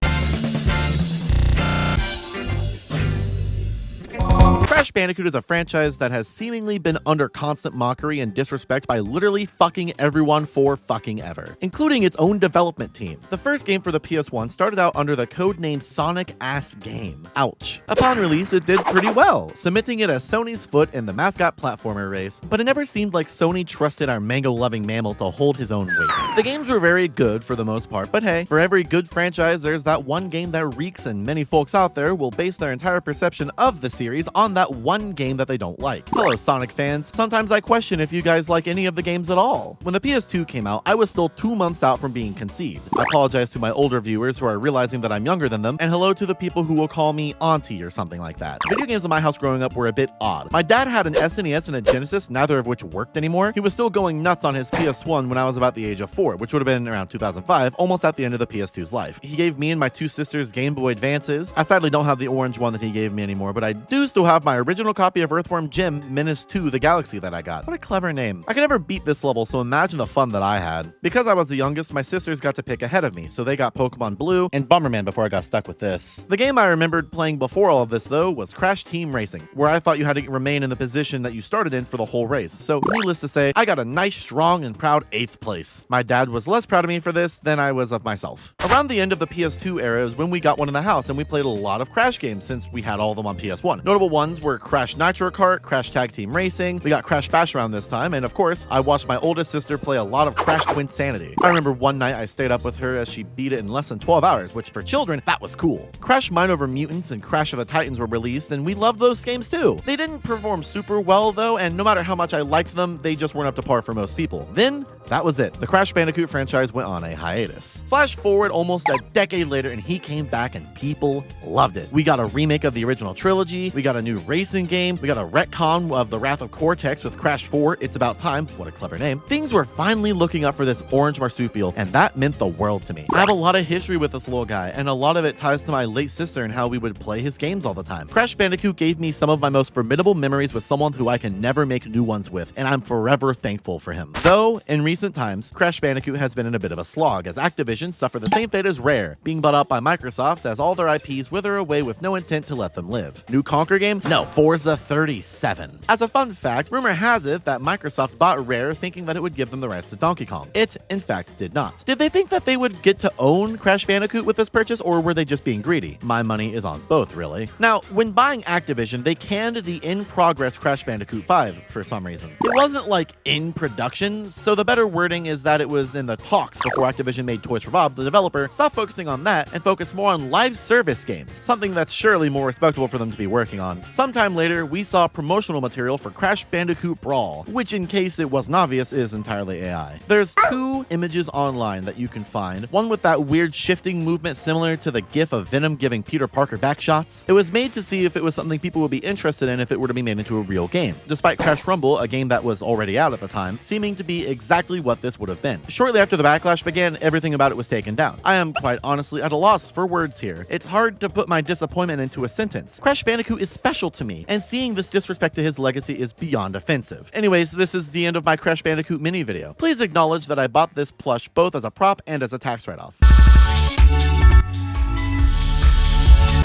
Crash Bandicoot is a franchise that has seemingly been under constant mockery and disrespect by literally fucking everyone for fucking ever, including its own development team. The first game for the PS1 started out under the codename Sonic Ass Game. Ouch. Upon release, it did pretty well, cementing it as Sony's foot in the mascot platformer race, but it never seemed like Sony trusted our mango-loving mammal to hold his own weight. The games were very good for the most part, but hey, for every good franchise, there's that one game that reeks, and many folks out there will base their entire perception of the series on that one game that they don't like. Hello, Sonic fans. Sometimes I question if you guys like any of the games at all. When the PS2 came out, I was still 2 months out from being conceived. I apologize to my older viewers who are realizing that I'm younger than them, and hello to the people who will call me auntie or something like that. Video games in my house growing up were a bit odd. My dad had an SNES and a Genesis, neither of which worked anymore. He was still going nuts on his PS1 when I was about the age of 4, which would have been around 2005, almost at the end of the PS2's life. He gave me and my 2 sisters Game Boy Advances. I sadly don't have the orange one that he gave me anymore, but I do still have my original copy of Earthworm Jim Menace 2 The Galaxy that I got. What a clever name. I could never beat this level, so imagine the fun that I had. Because I was the youngest, my sisters got to pick ahead of me, so they got Pokemon Blue and Bomberman before I got stuck with this. The game I remembered playing before all of this, though, was Crash Team Racing, where I thought you had to remain in the position that you started in for the whole race. So needless to say, I got a nice, strong, and proud 8th place. My dad was less proud of me for this than I was of myself. Around the end of the PS2 era is when we got one in the house, and we played a lot of Crash games since we had all of them on PS1. Notable ones were Crash Nitro Kart, Crash Tag Team Racing, we got Crash Bash around this time, and of course, I watched my oldest sister play a lot of Crash Twinsanity. I remember one night I stayed up with her as she beat it in less than 12 hours, which for children, that was cool. Crash Mine Over Mutants and Crash of the Titans were released, and we loved those games too. They didn't perform super well though, and no matter how much I liked them, they just weren't up to par for most people. Then, that was it. The Crash Bandicoot franchise went on a hiatus. Flash forward almost a decade later, and he came back and people loved it. We got a remake of the original trilogy, we got a new racing game, we got a retcon of The Wrath of Cortex with Crash 4, It's About Time, what a clever name. Things were finally looking up for this orange marsupial, and that meant the world to me. I have a lot of history with this little guy, and a lot of it ties to my late sister and how we would play his games all the time. Crash Bandicoot gave me some of my most formidable memories with someone who I can never make new ones with, and I'm forever thankful for him. Though, in recent times, Crash Bandicoot has been in a bit of a slog, as Activision suffer the same fate as Rare, being bought out by Microsoft as all their IPs wither away with no intent to let them live. New Conquer game? No, Forza 37. As a fun fact, rumor has it that Microsoft bought Rare thinking that it would give them the rights to Donkey Kong. It, in fact, did not. Did they think that they would get to own Crash Bandicoot with this purchase, or were they just being greedy? My money is on both, really. Now, when buying Activision, they canned the in-progress Crash Bandicoot 5 for some reason. It wasn't like in production, so the better wording is that it was in the talks before Activision made Toys for Bob, the developer, stop focusing on that and focus more on live service games, something that's surely more respectable for them to be working on. Sometime later, we saw promotional material for Crash Bandicoot Brawl, which in case it wasn't obvious is entirely AI. There's 2 images online that you can find, one with that weird shifting movement similar to the gif of Venom giving Peter Parker back shots. It was made to see if it was something people would be interested in if it were to be made into a real game, despite Crash Rumble, a game that was already out at the time, seeming to be exactly what this would have been. Shortly after the backlash began, everything about it was taken down. I am quite honestly at a loss for words here. It's hard to put my disappointment into a sentence. Crash Bandicoot is special to me, and seeing this disrespect to his legacy is beyond offensive. Anyways, this is the end of my Crash Bandicoot mini video. Please acknowledge that I bought this plush both as a prop and as a tax write-off.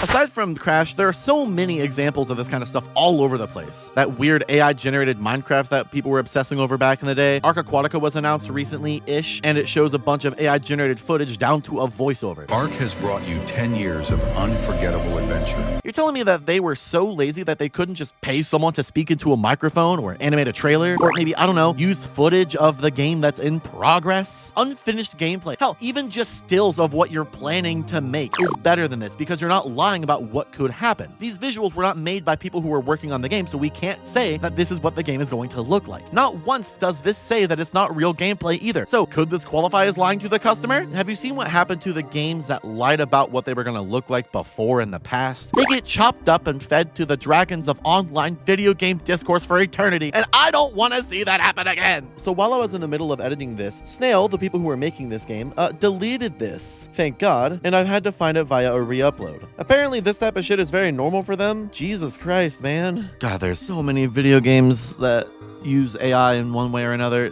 Aside from Crash, there are so many examples of this kind of stuff all over the place. That weird AI-generated Minecraft that people were obsessing over back in the day. Ark Aquatica was announced recently-ish, and it shows a bunch of AI-generated footage down to a voiceover. Ark has brought you 10 years of unforgettable adventure. You're telling me that they were so lazy that they couldn't just pay someone to speak into a microphone or animate a trailer? Or maybe, I don't know, use footage of the game that's in progress? Unfinished gameplay. Hell, even just stills of what you're planning to make is better than this because you're not live lying about what could happen. These visuals were not made by people who were working on the game, so we can't say that this is what the game is going to look like. Not once does this say that it's not real gameplay either. So could this qualify as lying to the customer? Have you seen what happened to the games that lied about what they were going to look like before in the past? They get chopped up and fed to the dragons of online video game discourse for eternity, and I don't want to see that happen again. So while I was in the middle of editing this, Snail, the people who were making this game, deleted this. Thank God, and I've had to find it via a re-upload. Apparently this type of shit is very normal for them. Jesus Christ, man. God, there's so many video games that use AI in one way or another.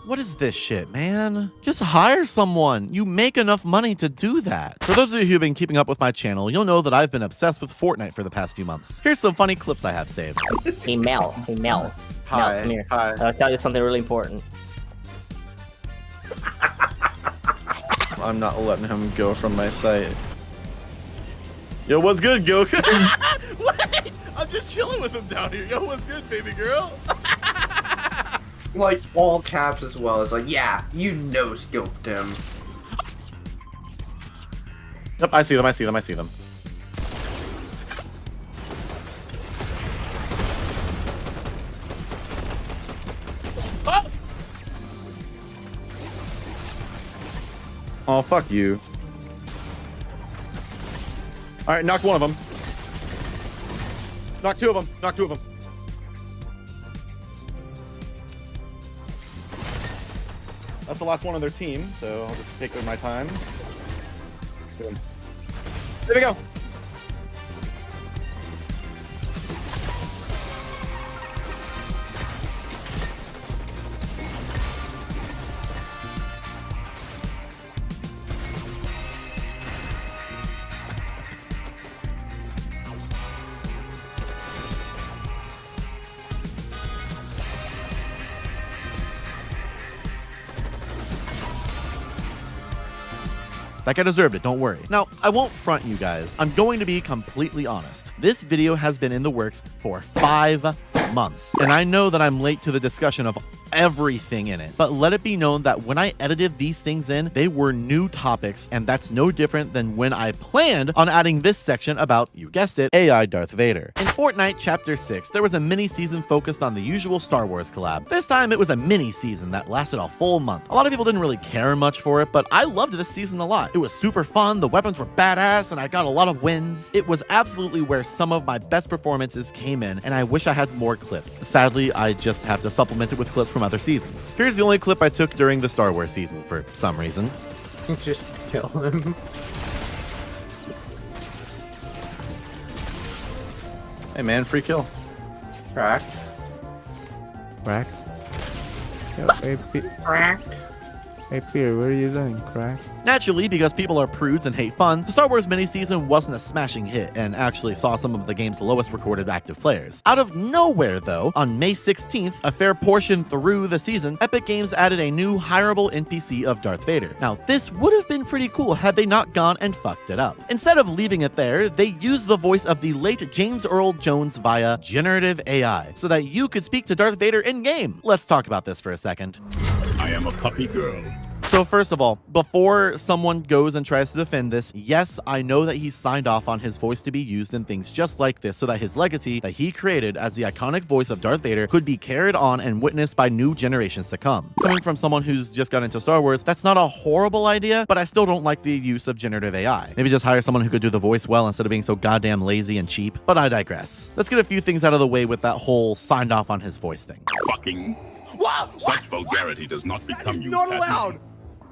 What is this shit, man? Just hire someone. You make enough money to do that. For those of you who've been keeping up with my channel, you'll know that I've been obsessed with Fortnite for the past few months. Here's some funny clips I have saved. Hey Mel. Hey Mel. Hi. Mel, come here. Hi. I'll tell you something really important. I'm not letting him go from my sight. Yo, what's good, Goku? Wait, I'm just chilling with him down here. Yo, what's good, baby girl? Like, all caps as well. It's like, yeah, you no-scoped him. Yep, I see them, I see them, I see them. Oh, fuck you. Alright, knock one of them. Knock two of them. Knock two of them. That's the last one on their team, so I'll just take my time. There we go. That guy deserved it, don't worry. Now, I won't front you guys. I'm going to be completely honest. This video has been in the works for 5 months, and I know that I'm late to the discussion of everything in it, but let it be known that when I edited these things in, they were new topics, and that's no different than when I planned on adding this section about, you guessed it, AI Darth Vader. In Fortnite Chapter 6, there was a mini-season focused on the usual Star Wars collab. This time, it was a mini-season that lasted a full month. A lot of people didn't really care much for it, but I loved this season a lot. It was super fun, the weapons were badass, and I got a lot of wins. It was absolutely where some of my best performances came in, and I wish I had more clips. Sadly, I just have to supplement it with clips from other seasons. Here's the only clip I took during the Star Wars season for some reason. Just kill him. Hey man, free kill. Cracked. Crack. Yo, Cracked. Hey Peter, what are you doing, Crack? Naturally, because people are prudes and hate fun, the Star Wars mini-season wasn't a smashing hit and actually saw some of the game's lowest recorded active players. Out of nowhere, though, on May 16th, a fair portion through the season, Epic Games added a new hireable NPC of Darth Vader. Now, this would have been pretty cool had they not gone and fucked it up. Instead of leaving it there, they used the voice of the late James Earl Jones via generative AI, so that you could speak to Darth Vader in-game. Let's talk about this for a second. I am a puppy girl. So first of all, before someone goes and tries to defend this, yes, I know that he signed off on his voice to be used in things just like this so that his legacy that he created as the iconic voice of Darth Vader could be carried on and witnessed by new generations to come. Coming from someone who's just got into Star Wars, that's not a horrible idea, but I still don't like the use of generative AI. Maybe just hire someone who could do the voice well instead of being so goddamn lazy and cheap, but I digress. Let's get a few things out of the way with that whole signed off on his voice thing. Fucking. What? Such vulgarity does not become you. Not allowed.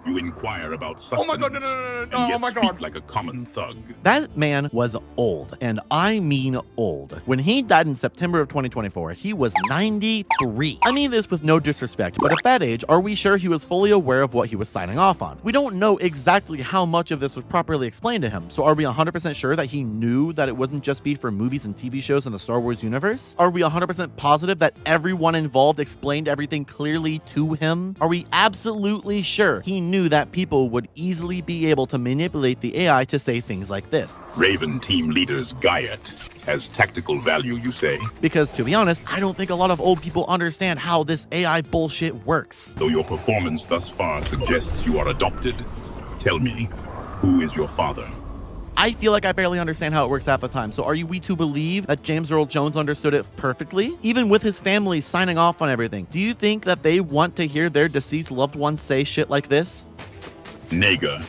You inquire about sustenance. Oh my god, no, and oh yet my speak god. like a common thug. That man was old, and I mean old. When he died in September of 2024, he was 93. I mean this with no disrespect, but at that age, are we sure he was fully aware of what he was signing off on? We don't know exactly how much of this was properly explained to him, so are we 100% sure that he knew that it wasn't just be for movies and TV shows in the Star Wars universe? Are we 100% positive that everyone involved explained everything clearly to him? Are we absolutely sure he knew that people would easily be able to manipulate the AI to say things like this? Raven team leaders Gaiet has tactical value, you say? Because to be honest, I don't think a lot of old people understand how this AI bullshit works. Though your performance thus far suggests you are adopted, tell me, who is your father? I feel like I barely understand how it works half the time. So are we to believe that James Earl Jones understood it perfectly? Even with his family signing off on everything, do you think that they want to hear their deceased loved ones say shit like this? Neger,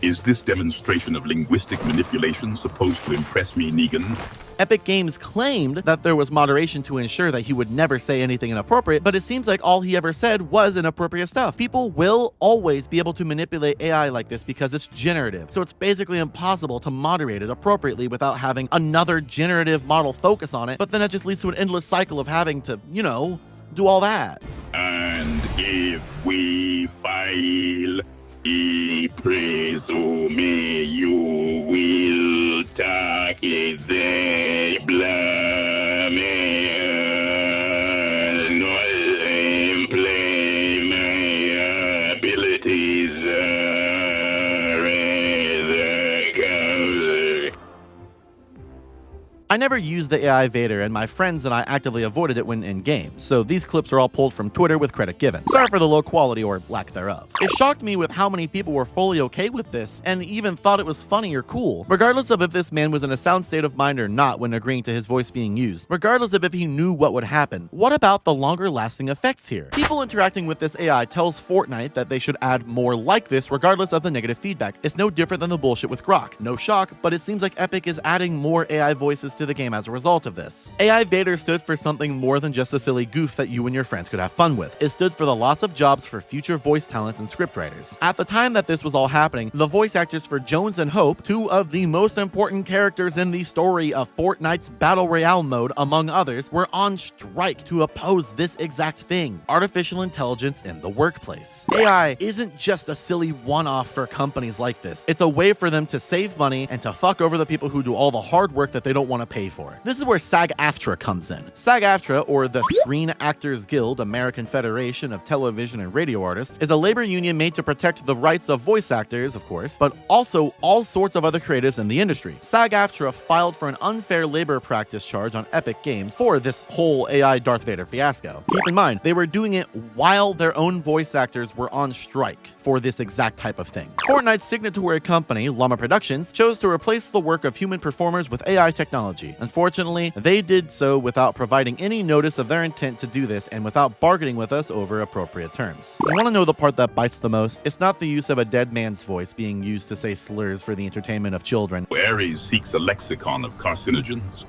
is this demonstration of linguistic manipulation supposed to impress me, Negan? Epic Games claimed that there was moderation to ensure that he would never say anything inappropriate, but it seems like all he ever said was inappropriate stuff. People will always be able to manipulate AI like this because it's generative, so it's basically impossible to moderate it appropriately without having another generative model focus on it, but then it just leads to an endless cycle of having to, you know, do all that. And if we fail, I presume you will take the blame and not play my abilities I never used the AI Vader, and my friends and I actively avoided it when in-game, so these clips are all pulled from Twitter with credit given. Sorry for the low quality or lack thereof. It shocked me with how many people were fully okay with this, and even thought it was funny or cool, regardless of if this man was in a sound state of mind or not when agreeing to his voice being used, regardless of if he knew what would happen. What about the longer lasting effects here? People interacting with this AI tells Fortnite that they should add more like this regardless of the negative feedback. It's no different than the bullshit with Grok. No shock, but it seems like Epic is adding more AI voices to the game as a result of this. AI Vader stood for something more than just a silly goof that you and your friends could have fun with. It stood for the loss of jobs for future voice talents and scriptwriters. At the time that this was all happening, the voice actors for Jones and Hope, two of the most important characters in the story of Fortnite's Battle Royale mode, among others, were on strike to oppose this exact thing: artificial intelligence in the workplace. AI isn't just a silly one-off for companies like this. It's a way for them to save money and to fuck over the people who do all the hard work that they don't want to pay for. This is where SAG-AFTRA comes in. SAG-AFTRA, or the Screen Actors Guild, American Federation of Television and Radio Artists, is a labor union made to protect the rights of voice actors, of course, but also all sorts of other creatives in the industry. SAG-AFTRA filed for an unfair labor practice charge on Epic Games for this whole AI Darth Vader fiasco. Keep in mind, they were doing it while their own voice actors were on strike for this exact type of thing. Fortnite's signatory company, Llama Productions, chose to replace the work of human performers with AI technology. Unfortunately, they did so without providing any notice of their intent to do this and without bargaining with us over appropriate terms. You want to know the part that bites the most? It's not the use of a dead man's voice being used to say slurs for the entertainment of children. Ares seeks a lexicon of carcinogens,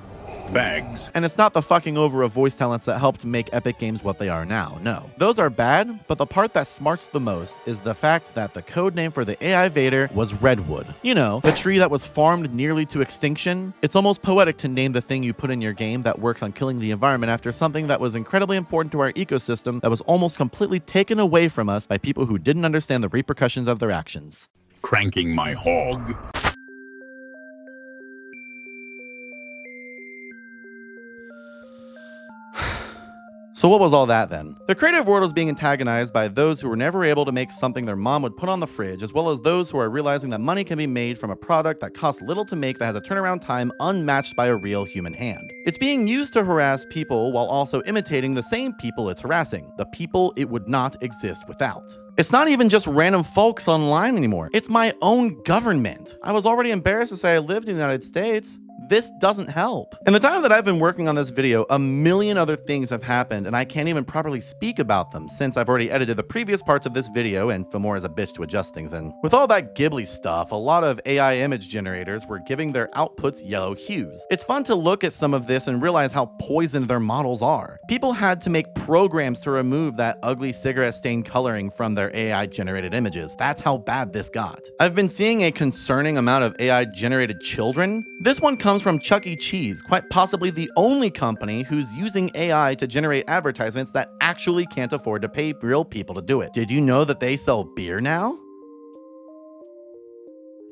fags, and it's not the fucking over of voice talents that helped make Epic Games what they are now. No. Those are bad, but the part that smarts the most is the fact that the code name for the AI Vader was Redwood. You know, the tree that was farmed nearly to extinction. It's almost poetic to name the thing you put in your game that works on killing the environment after something that was incredibly important to our ecosystem that was almost completely taken away from us by people who didn't understand the repercussions of their actions. Cranking my hog. So what was all that then? The creative world is being antagonized by those who were never able to make something their mom would put on the fridge, as well as those who are realizing that money can be made from a product that costs little to make that has a turnaround time unmatched by a real human hand. It's being used to harass people while also imitating the same people it's harassing, the people it would not exist without. It's not even just random folks online anymore. It's my own government. I was already embarrassed to say I lived in the United States. This doesn't help. In the time that I've been working on this video, a million other things have happened, and I can't even properly speak about them since I've already edited the previous parts of this video, and Femora's a bitch to adjust things in. With all that Ghibli stuff, a lot of AI image generators were giving their outputs yellow hues. It's fun to look at some of this and realize how poisoned their models are. People had to make programs to remove that ugly cigarette stain coloring from their AI generated images. That's how bad this got. I've been seeing a concerning amount of AI generated children. This one comes from Chuck E. Cheese, quite possibly the only company who's using AI to generate advertisements that actually can't afford to pay real people to do it. Did you know that they sell beer now?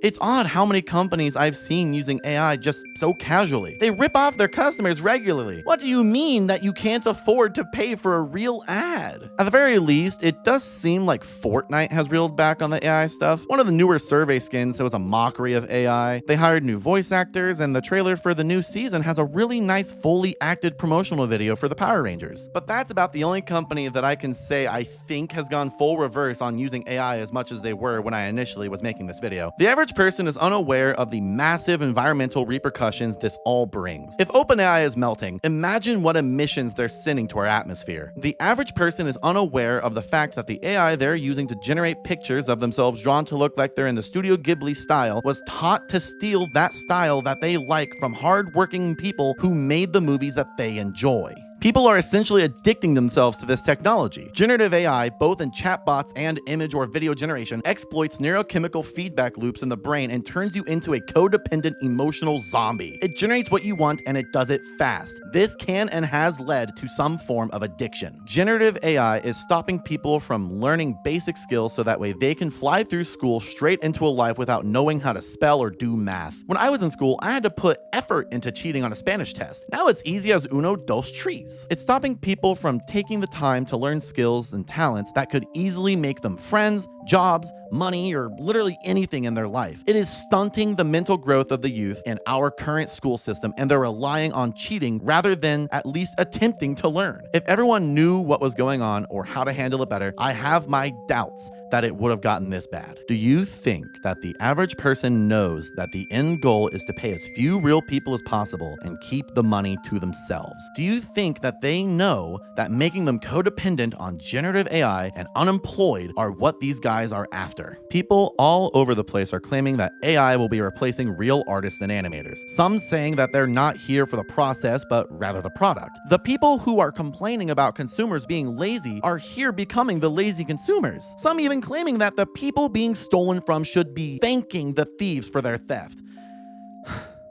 It's odd how many companies I've seen using AI just so casually. They rip off their customers regularly. What do you mean that you can't afford to pay for a real ad? At the very least, it does seem like Fortnite has reeled back on the AI stuff. One of the newer survey skins was a mockery of AI. They hired new voice actors, and the trailer for the new season has a really nice fully acted promotional video for the Power Rangers. But that's about the only company that I can say I think has gone full reverse on using AI as much as they were when I initially was making this video. The average person is unaware of the massive environmental repercussions this all brings. If OpenAI is melting, imagine what emissions they're sending to our atmosphere. The average person is unaware of the fact that the AI they're using to generate pictures of themselves drawn to look like they're in the Studio Ghibli style was taught to steal that style that they like from hard-working people who made the movies that they enjoy. People are essentially addicting themselves to this technology. Generative AI, both in chatbots and image or video generation, exploits neurochemical feedback loops in the brain and turns you into a codependent emotional zombie. It generates what you want and it does it fast. This can and has led to some form of addiction. Generative AI is stopping people from learning basic skills so that way they can fly through school straight into a life without knowing how to spell or do math. When I was in school, I had to put effort into cheating on a Spanish test. Now it's easy as uno, dos, tres. It's stopping people from taking the time to learn skills and talents that could easily make them friends, jobs, money, or literally anything in their life. It is stunting the mental growth of the youth in our current school system, and they're relying on cheating rather than at least attempting to learn. If everyone knew what was going on or how to handle it better, I have my doubts that it would have gotten this bad. Do you think that the average person knows that the end goal is to pay as few real people as possible and keep the money to themselves? Do you think that they know that making them codependent on generative AI and unemployed are what these guys are after? People all over the place are claiming that AI will be replacing real artists and animators. Some saying that they're not here for the process, but rather the product. The people who are complaining about consumers being lazy are here becoming the lazy consumers. Some even claiming that the people being stolen from should be thanking the thieves for their theft.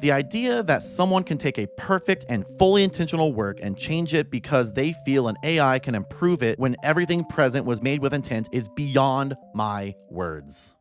The idea that someone can take a perfect and fully intentional work and change it because they feel an AI can improve it when everything present was made with intent is beyond my words.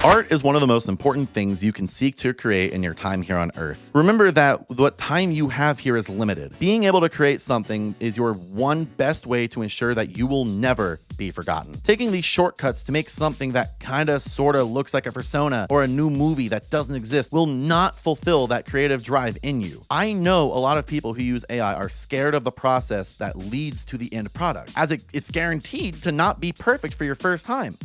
Art is one of the most important things you can seek to create in your time here on Earth. Remember that what time you have here is limited. Being able to create something is your one best way to ensure that you will never be forgotten. Taking these shortcuts to make something that kinda sorta looks like a persona or a new movie that doesn't exist will not fulfill that creative drive in you. I know a lot of people who use AI are scared of the process that leads to the end product, as it's guaranteed to not be perfect for your first time.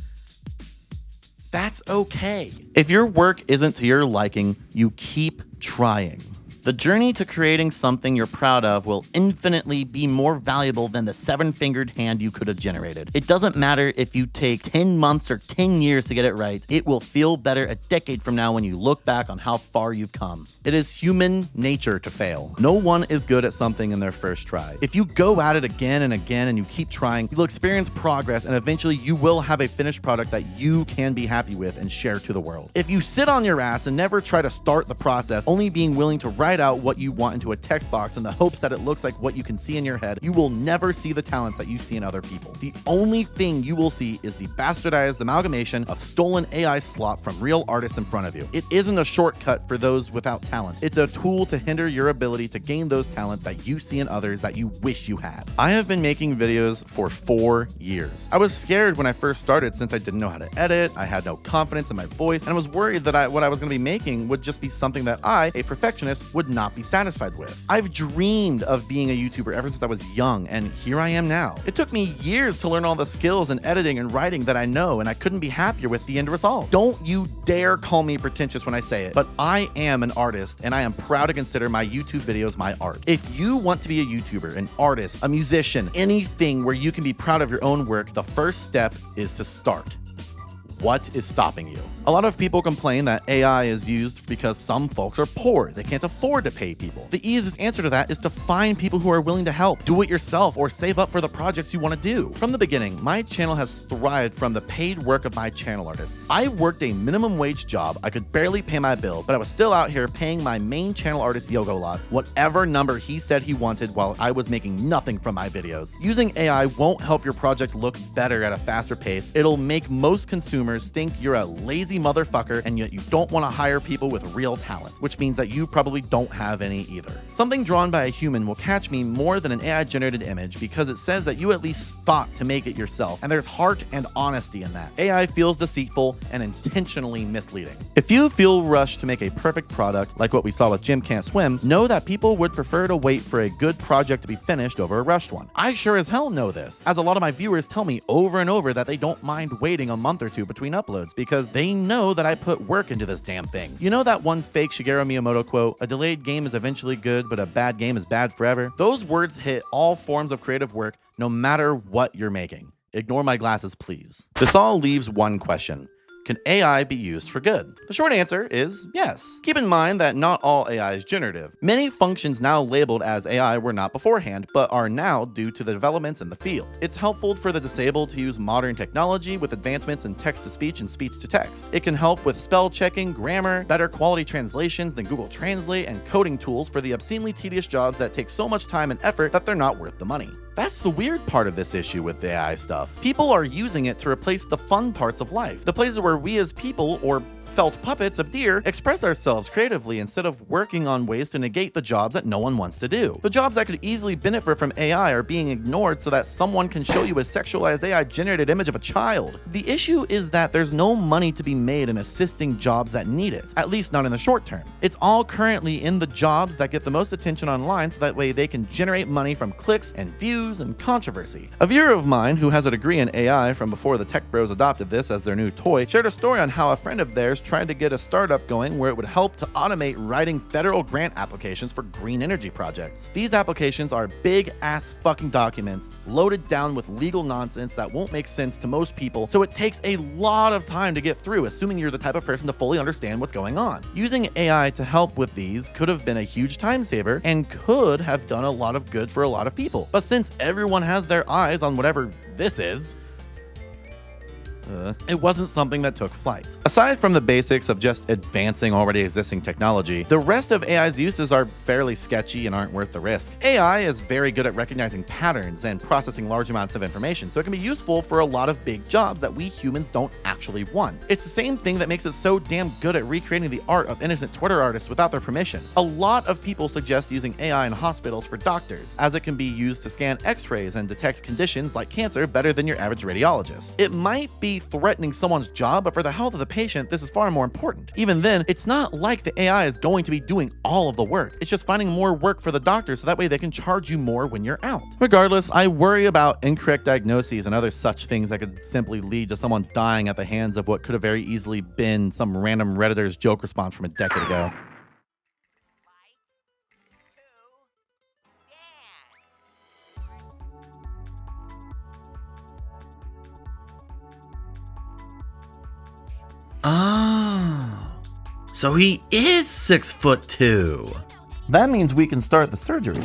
That's okay. If your work isn't to your liking, you keep trying. The journey to creating something you're proud of will infinitely be more valuable than the seven-fingered hand you could have generated. It doesn't matter if you take 10 months or 10 years to get it right. It will feel better a decade from now when you look back on how far you've come. It is human nature to fail. No one is good at something in their first try. If you go at it again and again and you keep trying, you'll experience progress and eventually you will have a finished product that you can be happy with and share to the world. If you sit on your ass and never try to start the process, only being willing to write out what you want into a text box in the hopes that it looks like what you can see in your head, you will never see the talents that you see in other people. The only thing you will see is the bastardized amalgamation of stolen AI slop from real artists in front of you. It isn't a shortcut for those without talent. It's a tool to hinder your ability to gain those talents that you see in others that you wish you had. I have been making videos for 4 years. I was scared when I first started since I didn't know how to edit, I had no confidence in my voice, and I was worried that what I was going to be making would just be something that I, a perfectionist, would not be satisfied with. I've dreamed of being a YouTuber ever since I was young, and here I am now. It took me years to learn all the skills in editing and writing that I know, and I couldn't be happier with the end result. Don't you dare call me pretentious when I say it, but I am an artist, and I am proud to consider my YouTube videos my art. If you want to be a YouTuber, an artist, a musician, anything where you can be proud of your own work, the first step is to start. What is stopping you? A lot of people complain that AI is used because some folks are poor. They can't afford to pay people. The easiest answer to that is to find people who are willing to help. Do it yourself or save up for the projects you want to do. From the beginning, my channel has thrived from the paid work of my channel artists. I worked a minimum wage job. I could barely pay my bills, but I was still out here paying my main channel artist Yogo Lots whatever number he said he wanted while I was making nothing from my videos. Using AI won't help your project look better at a faster pace. It'll make most consumers think you're a lazy motherfucker and yet you don't want to hire people with real talent, which means that you probably don't have any either. Something drawn by a human will catch me more than an AI generated image because it says that you at least thought to make it yourself, and there's heart and honesty in that. AI feels deceitful and intentionally misleading. If you feel rushed to make a perfect product like what we saw with Jim Can't Swim, know that people would prefer to wait for a good project to be finished over a rushed one. I sure as hell know this, as a lot of my viewers tell me over and over that they don't mind waiting a month or two between between uploads because they know that I put work into this damn thing. You know that one fake Shigeru Miyamoto quote, "A delayed game is eventually good, but a bad game is bad forever"? Those words hit all forms of creative work, no matter what you're making. Ignore my glasses, please. This all leaves one question. Can AI be used for good? The short answer is yes. Keep in mind that not all AI is generative. Many functions now labeled as AI were not beforehand, but are now due to the developments in the field. It's helpful for the disabled to use modern technology with advancements in text-to-speech and speech-to-text. It can help with spell checking, grammar, better quality translations than Google Translate, and coding tools for the obscenely tedious jobs that take so much time and effort that they're not worth the money. That's the weird part of this issue with the AI stuff. People are using it to replace the fun parts of life, the places where we as people, or felt puppets of deer, express ourselves creatively instead of working on ways to negate the jobs that no one wants to do. The jobs that could easily benefit from AI are being ignored so that someone can show you a sexualized AI-generated image of a child. The issue is that there's no money to be made in assisting jobs that need it, at least not in the short term. It's all currently in the jobs that get the most attention online so that way they can generate money from clicks and views and controversy. A viewer of mine who has a degree in AI from before the tech bros adopted this as their new toy shared a story on how a friend of theirs tried to get a startup going where it would help to automate writing federal grant applications for green energy projects. These applications are big ass fucking documents loaded down with legal nonsense that won't make sense to most people, so it takes a lot of time to get through, assuming you're the type of person to fully understand what's going on. Using AI to help with these could have been a huge time saver and could have done a lot of good for a lot of people. But since everyone has their eyes on whatever this is, it wasn't something that took flight. Aside from the basics of just advancing already existing technology, the rest of AI's uses are fairly sketchy and aren't worth the risk. AI is very good at recognizing patterns and processing large amounts of information, so it can be useful for a lot of big jobs that we humans don't actually want. It's the same thing that makes it so damn good at recreating the art of innocent Twitter artists without their permission. A lot of people suggest using AI in hospitals for doctors, as it can be used to scan x-rays and detect conditions like cancer better than your average radiologist. It might be threatening someone's job, but for the health of the patient, this is far more important. Even then, it's not like the AI is going to be doing all of the work. It's just finding more work for the doctor so that way they can charge you more when you're out. Regardless, I worry about incorrect diagnoses and other such things that could simply lead to someone dying at the hands of what could have very easily been some random Redditor's joke response from a decade ago. Oh, so he is 6'2". That means we can start the surgery.